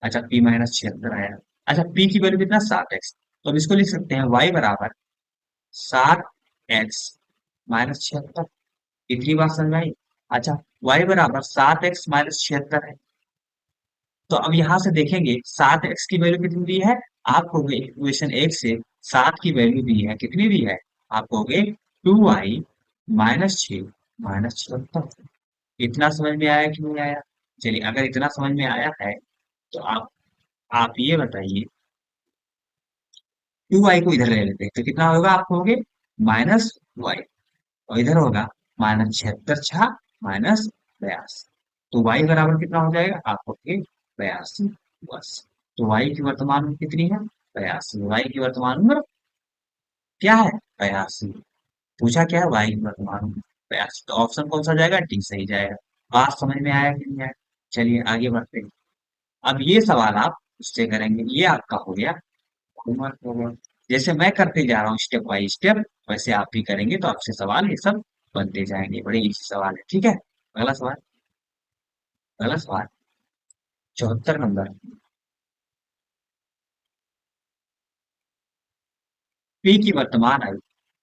Speaker 1: अच्छा p-76 आया, अच्छा p की वैल्यू कितना, 7x, तो अब इसको लिख सकते हैं y बराबर 7x-76, इतनी बात समझ में आई। अच्छा y बराबर 7x-76 है, तो अब यहाँ से देखेंगे 7x की वैल्यू कितनी दी है, आपको इक्वेशन 1 से 7 की वैल्यू दी है, कितनी दी है, आपको 2y -6 इतना समझ में आया कि नहीं आया? चलिए अगर इतना समझ में आया है तो आप ये बताइए, 2y को इधर ले लेते हैं तो कितना होगा? आप कहोगे -y, और इधर होगा -76 -82। तो y बराबर कितना हो जाएगा? आप कहोगे 82। बस, तो y की वर्तमान उम्र कितनी है? 82। y की वर्तमान उम्र क्या है? 82। पूछा क्या है? y की वर्तमान उम्र 82। तो ऑप्शन कौन सा जाएगा? डी सही जाएगा। बात समझ में आया कि नहीं आया? चलिए आगे बढ़ते हैं। अब ये सवाल आप उससे करेंगे, ये आपका हो गया होमवर्क हो गया। जैसे मैं करते जा रहा हूँ स्टेप बाय स्टेप, वैसे आप भी करेंगे तो आपसे सवाल ये सब बनते जाएंगे। बड़े इजी सवाल है, ठीक है। अगला सवाल, अगला सवाल 74 नंबर। पी की वर्तमान आयु,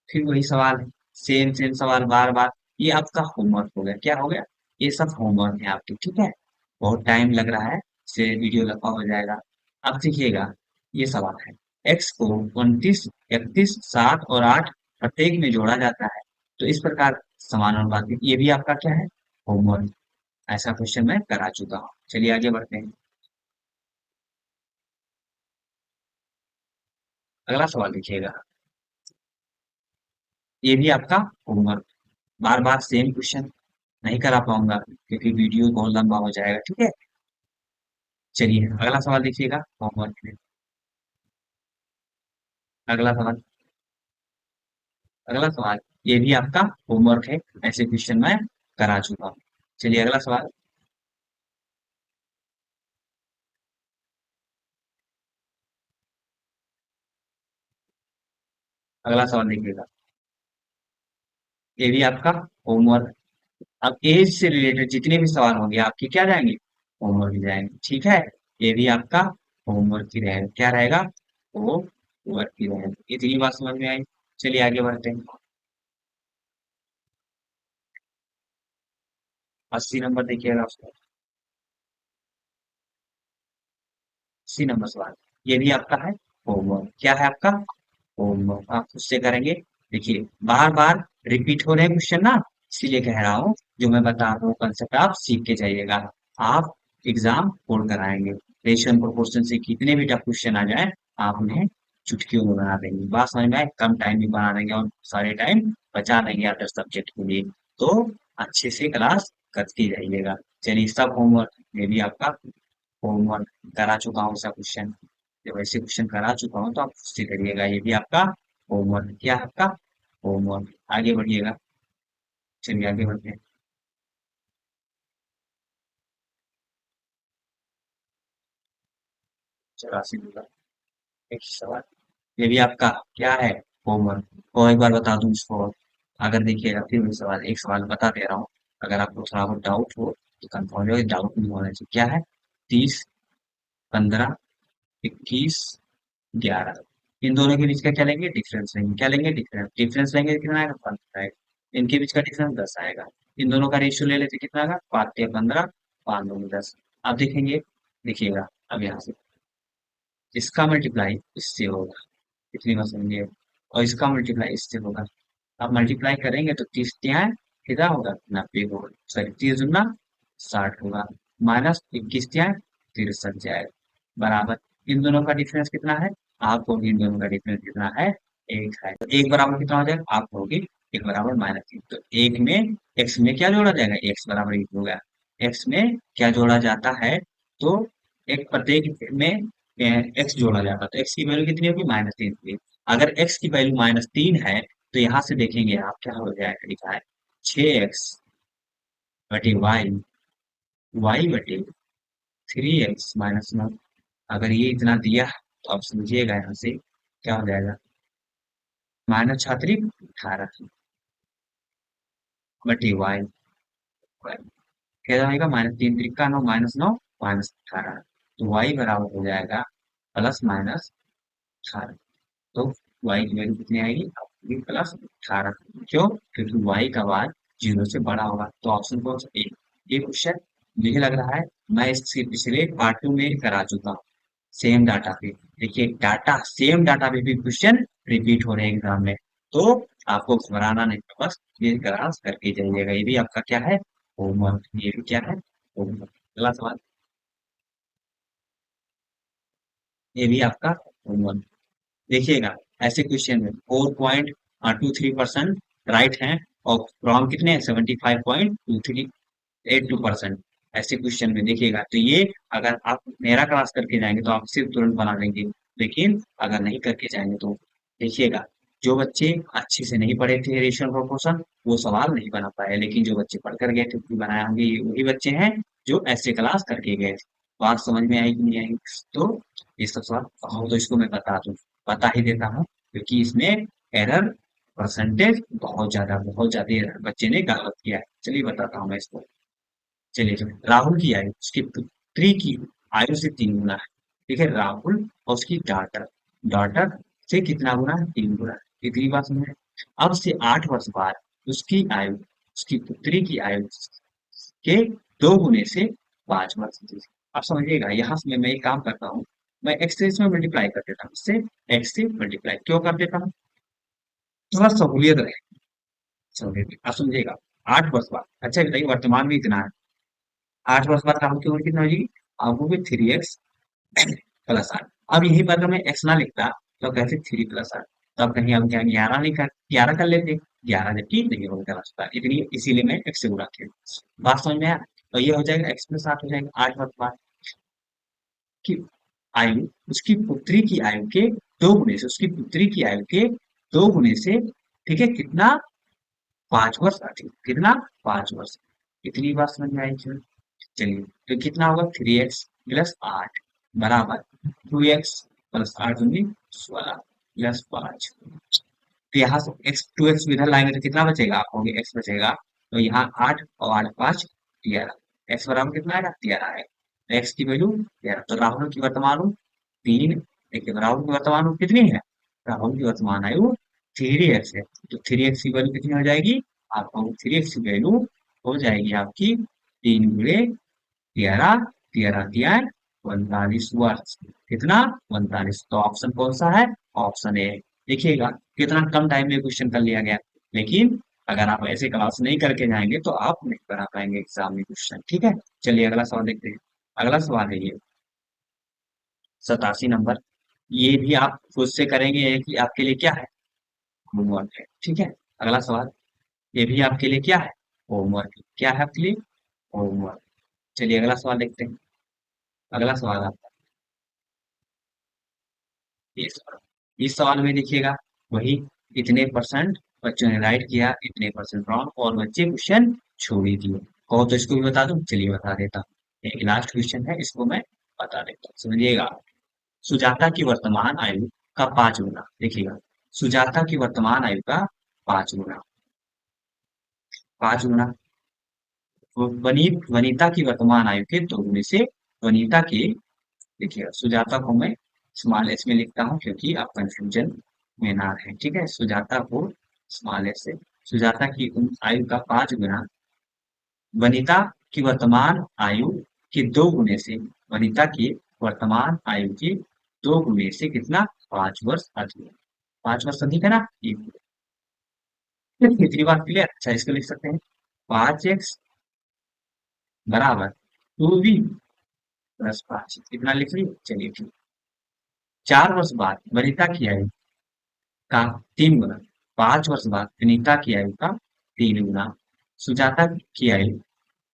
Speaker 1: फिर वही सवाल है, सेम सेम सवाल बार बार। ये आपका होमवर्क हो गया। क्या हो गया? ये सब होमवर्क है आपके, ठीक है। बहुत टाइम लग रहा है, से वीडियो लंबा हो जाएगा। अब देखिएगा, ये सवाल है, एक्स को 29, 31, 7 और 8 प्रत्येक में जोड़ा जाता है तो इस प्रकार समानुपातिक। ये भी आपका क्या है? होमवर्क। ऐसा क्वेश्चन मैं करा चुका हूँ। चलिए आगे बढ़ते हैं। अगला सवाल देखिएगा, ये भी आपका होमवर्क। बार बार सेम क्वेश्चन नहीं करा पाऊंगा क्योंकि वीडियो बहुत लंबा हो जाएगा, ठीक है। चलिए अगला सवाल देखिएगा होमवर्क में। अगला सवाल, अगला सवाल ये भी आपका होमवर्क है। ऐसे क्वेश्चन मैं करा चुका हूँ। चलिए अगला सवाल, अगला सवाल देखिएगा, ये भी आपका होमवर्क। अब एज से रिलेटेड जितने भी सवाल होंगे आपके क्या जाएंगे? होमवर्क जाएंगे, ठीक है। ये भी आपका होमवर्क ही रहेगा। क्या रहेगा? वो होमवर्क ही रहेगा। इतनी बात समझ में आई। चलिए आगे बढ़ते हैं। 80 नंबर देखिएगा उसका, 80 नंबर सवाल, ये भी आपका है होमवर्क। क्या है आपका? होमवर्क। आप उससे करेंगे। देखिए बार बार रिपीट हो रहे हैं क्वेश्चन ना, इसीलिए कह रहा हूँ जो मैं बता रहा हूँ कंसेप्ट आप सीख के जाइएगा। आप एग्जाम होल्ड कराएंगे। रेशियो एंड प्रोपोर्शन से कितने भी टफ क्वेश्चन आ जाए आप उन्हें चुटकियों में बना देंगे। बात समझ में आए? कम टाइम में बना देंगे और सारे टाइम बचा देंगे अदर सब्जेक्ट के लिए। तो अच्छे से क्लास करती जाइएगा। चलिए सब होमवर्क, ये भी आपका होमवर्क करा चुका हूँ सब क्वेश्चन। जब ऐसे क्वेश्चन करा चुका हूँ तो आप उससे करिएगा। ये भी आपका होमवर्क। क्या है आपका? होमवर्क। आगे बढ़िएगा। चलिए आगे बढ़ते हैं। 84 नंबर, एक सवाल, ये भी आपका क्या है? होमवर्क। और एक बार बता दूं इसको, अगर देखिएगा फिर वही सवाल, एक सवाल बता दे रहा हूँ। अगर आपको थोड़ा बहुत डाउट हो तो कंफर्म हो, डाउट नहीं होना चाहिए। क्या है? 30, 15, 21, 11, इन दोनों के बीच का क्या लेंगे? डिफरेंस लेंगे। क्या लेंगे? डिफरेंस। डिफरेंस लेंगे तो कितना आएगा? 15 आएगा। इनके बीच का डिफरेंस 10 आएगा। इन दोनों का रेशियो ले लेते कितना आएगा? 5 या 15, 5 2 10। अब देखेंगे, देखिएगा अब यहाँ से इसका मल्टीप्लाई इससे होगा, इतनी बात समझिए, और इसका मल्टीप्लाई इससे होगा। अब मल्टीप्लाई करेंगे तो 30 त्याँ कितना होगा? 90 होगा। सॉरी 30 दूना 60 होगा। -21 त्याँ 63 जाएगा। बराबर, इन दोनों का डिफरेंस कितना है? आप कहोगे इन दोनों का डिफरेंस कितना है? 1 है। तो 1 बराबर कितना हो जाएगा? आप कहोगे 1 बराबर -3। तो 1 में x में क्या जोड़ा जाएगा? x बराबर 1 होगा। x में क्या जोड़ा जाता है? तो एक प्रत्येक में x जोड़ा जाता है तो x की वैल्यू कितनी होगी? -3 होगी। अगर x की वैल्यू -3 है तो यहाँ से देखेंगे आप क्या हो जाएगा, लिखा है 6x बटे y बटे 3x-9। अगर ये इतना दिया तो आप समझिएगा यहाँ से क्या हो जाएगा? माइनस छात्री 18 बटे वाई, क्या जाएगा? -3 × 9 -9 -18। तो y बराबर हो जाएगा +-18। तो y की वैल्यू कितनी आएगी? आपकी +18। क्यों? क्योंकि y का मान 0 से बड़ा होगा। तो ऑप्शन कौन सा? ए। ये क्वेश्चन मुझे लग रहा है मैं इससे पिछले पार्ट 2 में करा चुका हूँ। सेम डाटा पे देखिए, डाटा सेम डाटा पे भी क्वेश्चन रिपीट हो रहे हैं एग्जाम में। तो आपको घबराना नहीं है, बस ये क्लास करके जाइएगा। ये भी आपका क्या है, होमवर्क। ये भी क्या है, होमवर्क। अगला सवाल, ये भी आपका होमवर्क। देखिएगा, ऐसे क्वेश्चन में 4.23% राइट है और फ्रॉम कितने हैं, 75.2382%। ऐसे क्वेश्चन में देखिएगा, तो ये अगर आप मेरा क्लास करके जाएंगे तो आप सिर्फ तुरंत बना लेंगे, लेकिन अगर नहीं करके जाएंगे तो देखिएगा, जो बच्चे अच्छे से नहीं पढ़े थे रेशनल प्रोपोर्शन वो सवाल नहीं बना पाए, लेकिन जो बच्चे पढ़ कर गए थे वो बनाए होंगे, ये वही बच्चे हैं जो ऐसे क्लास करके गए थे। बात समझ में आई कि नहीं आई? तो ये सब सवाल हो तो इसको मैं बता ही देता हूँ, क्योंकि इसमें एरर परसेंटेज बहुत ज्यादा एरर बच्चे ने गलत किया है। चलिए बताता हूँ मैं इसको। चलिए, तो राहुल की आयु उसकी पुत्री की आयु से 3 गुना है। ठीक है, राहुल और उसकी डॉटर, डॉटर से कितना गुना है, 3 गुना। इतनी बात समझ में? अब से 8 वर्ष बाद उसकी आयु, उसकी पुत्री की आयु के 2 गुने से 5 वर्ष थी। अब समझिएगा, यहाँ से मैं एक काम करता हूँ, मैं एक्स से इसमें मल्टीप्लाई कर देता हूँ, इससे एक्स से मल्टीप्लाई क्यों कर देता हूँ, थोड़ा सहूलियत रहे, सहूलियत। अब समझिएगा, 8 वर्ष बाद, अच्छा बताइए वर्तमान में इतना है, 8 वर्ष बाद राहुल की उम्र कितना हो जाएगी, अब वो भी 3x+8। अब यही पर अगर मैं एक्स ना लिखता तो कहते 3+8, तब कहीं हम क्या 11 नहीं कर 11 कर लेते, 11 जबकि नहीं होगा रास्ता, इतनी इसीलिए मैं एक्स से गुणा किया। बात समझ में आया? तो ये हो जाएगा x+8 हो जाएगा 8 वर्ष बाद की आयु, उसकी पुत्री की आयु के 2 गुने से, उसकी पुत्री की आयु के 2 गुने से, ठीक है, कितना, 5 वर्ष अधिक, कितना, 5 वर्ष। इतनी बात समझ में आई क्या? चलिए, तो कितना होगा, 3x+8 बराबर 2x+8 दूनी 16+5। तो यहाँ से एक्स 2x इधर लाएंगे तो कितना बचेगा, आप होंगे एक्स बचेगा, तो यहाँ 8 और 8 5 11, एक्स बराबर कितना आएगा, 13 आएगा। एक्स की वैल्यू 13। तो राहुल की वर्तमान आयु 3, देखिए राहुल की वर्तमान आयु कितनी है, राहुल की वर्तमान आयु 3x है, तो 3x की वैल्यू कितनी हो जाएगी, आपको 3x की वैल्यू हो जाएगी आपकी 3 × 13, 13 × 45 वर्ष, कितना, 45। तो ऑप्शन कौन सा है, ऑप्शन ए। देखिएगा कितना कम टाइम में क्वेश्चन कर लिया गया, लेकिन अगर आप ऐसे क्लास नहीं करके जाएंगे तो आप नहीं बना पाएंगे एग्जाम में क्वेश्चन। ठीक है, चलिए अगला सवाल देखते हैं। अगला सवाल है ये 87 नंबर। ये भी आप खुद से करेंगे, ये कि आपके लिए क्या है, होमवर्क है। ठीक है, अगला सवाल, ये भी आपके लिए क्या है, होमवर्क। क्या है आपके लिए, होमवर्क। चलिए अगला सवाल देखते हैं। अगला सवाल आपका ये सवाल, इस सवाल में देखिएगा, वही इतने परसेंट बच्चों ने राइट किया, इतने परसेंट रॉन्ग, और बच्चे क्वेश्चन छोड़ ही दिए। कहो तो इसको भी बता दूं, चलिए बता देता हूँ। एक लास्ट क्वेश्चन है, इसको मैं बता देता हूँ, समझिएगा। सुजाता की वर्तमान आयु का 5 गुना, देखिएगा, सुजाता की वर्तमान आयु का 5 गुना, 5 गुना वनीता की वर्तमान आयु के 2 गुने से, वनीता के, देखिए सुजाता को मैं स्मॉल एस में लिखता हूँ क्योंकि आप कंफ्यूजन में ना रहे। ठीक है, सुजाता को स्मॉल एस से, सुजाता की आयु का 5 गुना वनिता की वर्तमान आयु के 2 गुने से, वनिता की वर्तमान आयु के 2 गुने से कितना, 5 वर्ष अधिक। 5 वर्ष अधिक है ना, ये कितनी बार क्लियर। अच्छा, इसको लिख सकते हैं 5x बराबर 2v+5, कितना लिख लिया, चलिए ठीक। 4 वर्ष बाद वनिता की आयु का 3 गुना, 5 वर्ष बाद विनीता की आयु का 3 गुना, सुजाता की आयु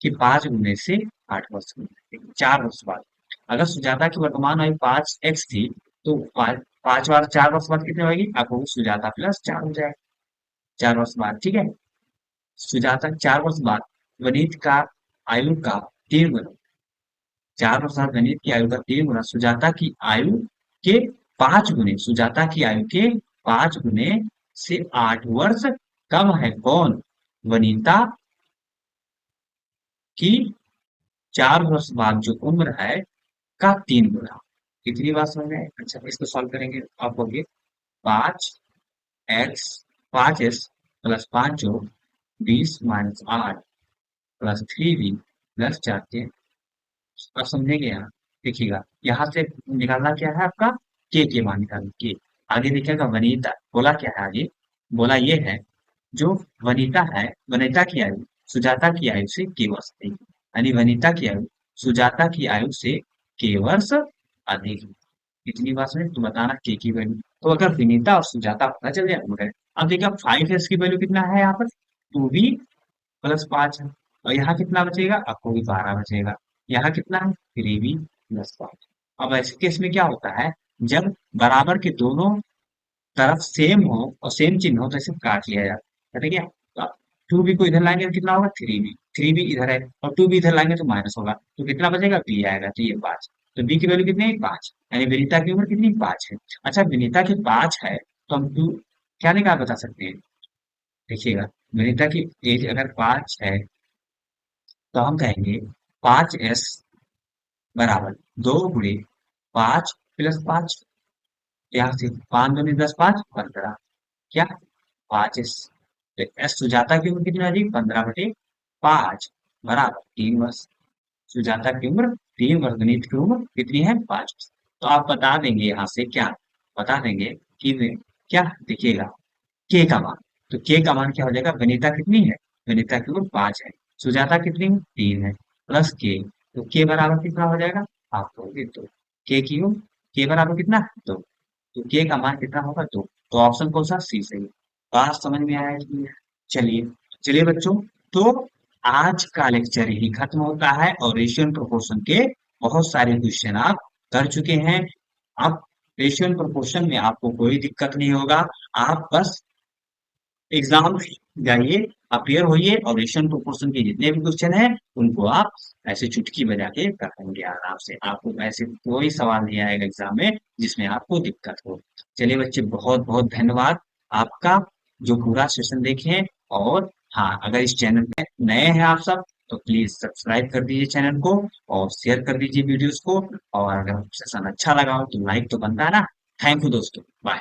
Speaker 1: के 5 गुने से 8 वर्ष गुना, 4 वर्ष बाद। अगर सुजाता की वर्तमान आयु 5x थी, तो 5 बार 4 वर्ष बाद कितनी होगी, आपको सुजाता +4 हो जाएगा 4 वर्ष बाद। ठीक है, सुजाता 4 वर्ष बाद वनीत का आयु का 3 गुना, 4 वर्ष बाद वनीत की आयु का 3 गुना, सुजाता की आयु के 5 गुने, सुजाता की आयु के 5 गुने से 8 वर्ष कम है कौन, वनिता की 4 वर्ष बाद जो उम्र है का 3 गुना। कितनी बात समझ में आए? अच्छा, इसको सॉल्व करेंगे, आप होगे 5x 5s+5 जो 20-8+3v+4 अब समझेंगे यहाँ। देखिएगा, यहाँ से निकालना क्या है आपका, के मान निकालना, के आगे देखिएगा वनीता बोला क्या है आगे, बोला ये है, जो वनिता है, वनिता की आयु सुजाता की आयु से के वर्ष अधिक है। यानी वनिता की आयु सुजाता की आयु से के वर्ष अधिक है। इतनी बात में तुम बताना के की वैल्यू। तो अगर विनीता और सुजाता पता चल जाए मगर अब देखिए 5s की वैल्यू कितना है यहाँ पर 2b प्लस 5 है। और यहाँ कितना बचेगा, आपको भी 12 बचेगा। यहाँ कितना है 3b प्लस 5। अब ऐसे केस में क्या होता है, जब बराबर के दोनों तरफ सेम हो और सेम चिन्ह हो तो इसे काट लिया जाता है, ठीक है। तो टू बी को इधर लाएंगे तो कितना होगा 3b, 3b इधर है और 2b इधर लाएंगे तो माइनस होगा, तो कितना बचेगा b आएगा, तो ये 5। तो b की वैल्यू कितनी है 5, यानी विनीता की उम्र कितनी 5 है। अच्छा विनीता की 5 है तो हम टू क्या निकाल बता सकते हैं, देखिएगा विनीता की एज अगर 5 है तो हम कहेंगे 5s बराबर 2 गुणे 5 प्लस 5, यहाँ से 5 दूनी 10 5 15, क्या 5s। तो एस सुजाता की उम्र कितनी आ जाएगी 15/5 बराबर 3 वर्ष। सुजाता की उम्र 3 वर्ष, गणित की उम्र कितनी है 5 वर्ष। तो आप बता देंगे यहाँ से क्या, बता देंगे कि क्या देखिएगा के का मान। तो के का मान क्या हो जाएगा, वनिता कितनी है, वनिता की उम्र 5 है, सुजाता कितनी है 3 है, प्लस के। तो के बराबर कितना हो जाएगा, आपको ये दो, के की उम्र के बराबर कितना 2, तो के का मान कितना होगा 2। तो ऑप्शन कौन सा सी सही है। बात समझ में आया कि नहीं? चलिए, चलिए बच्चों, तो आज का लेक्चर ही खत्म होता है और रेशियो प्रोपोर्शन के बहुत सारे क्वेश्चन आप कर चुके हैं। अब रेशियो प्रोपोर्शन में आपको कोई दिक्कत नहीं होगा, आप बस एग्जाम जाइए, अपियर होइए और रेशियो प्रोपोर्शन के जितने भी क्वेश्चन हैं उनको आप ऐसे चुटकी बजा के कर लेंगे आराम से। आपको ऐसे कोई सवाल नहीं आएगा एग्जाम में जिसमें आपको दिक्कत हो। चलिए बच्चे, बहुत बहुत धन्यवाद आपका जो पूरा सेशन देखे। और हाँ, अगर इस चैनल पे नए हैं आप सब तो प्लीज सब्सक्राइब कर दीजिए चैनल को और शेयर कर दीजिए वीडियोस को। और अगर सेशन अच्छा लगा हो तो लाइक तो बनता है ना। थैंक यू दोस्तों, बाय।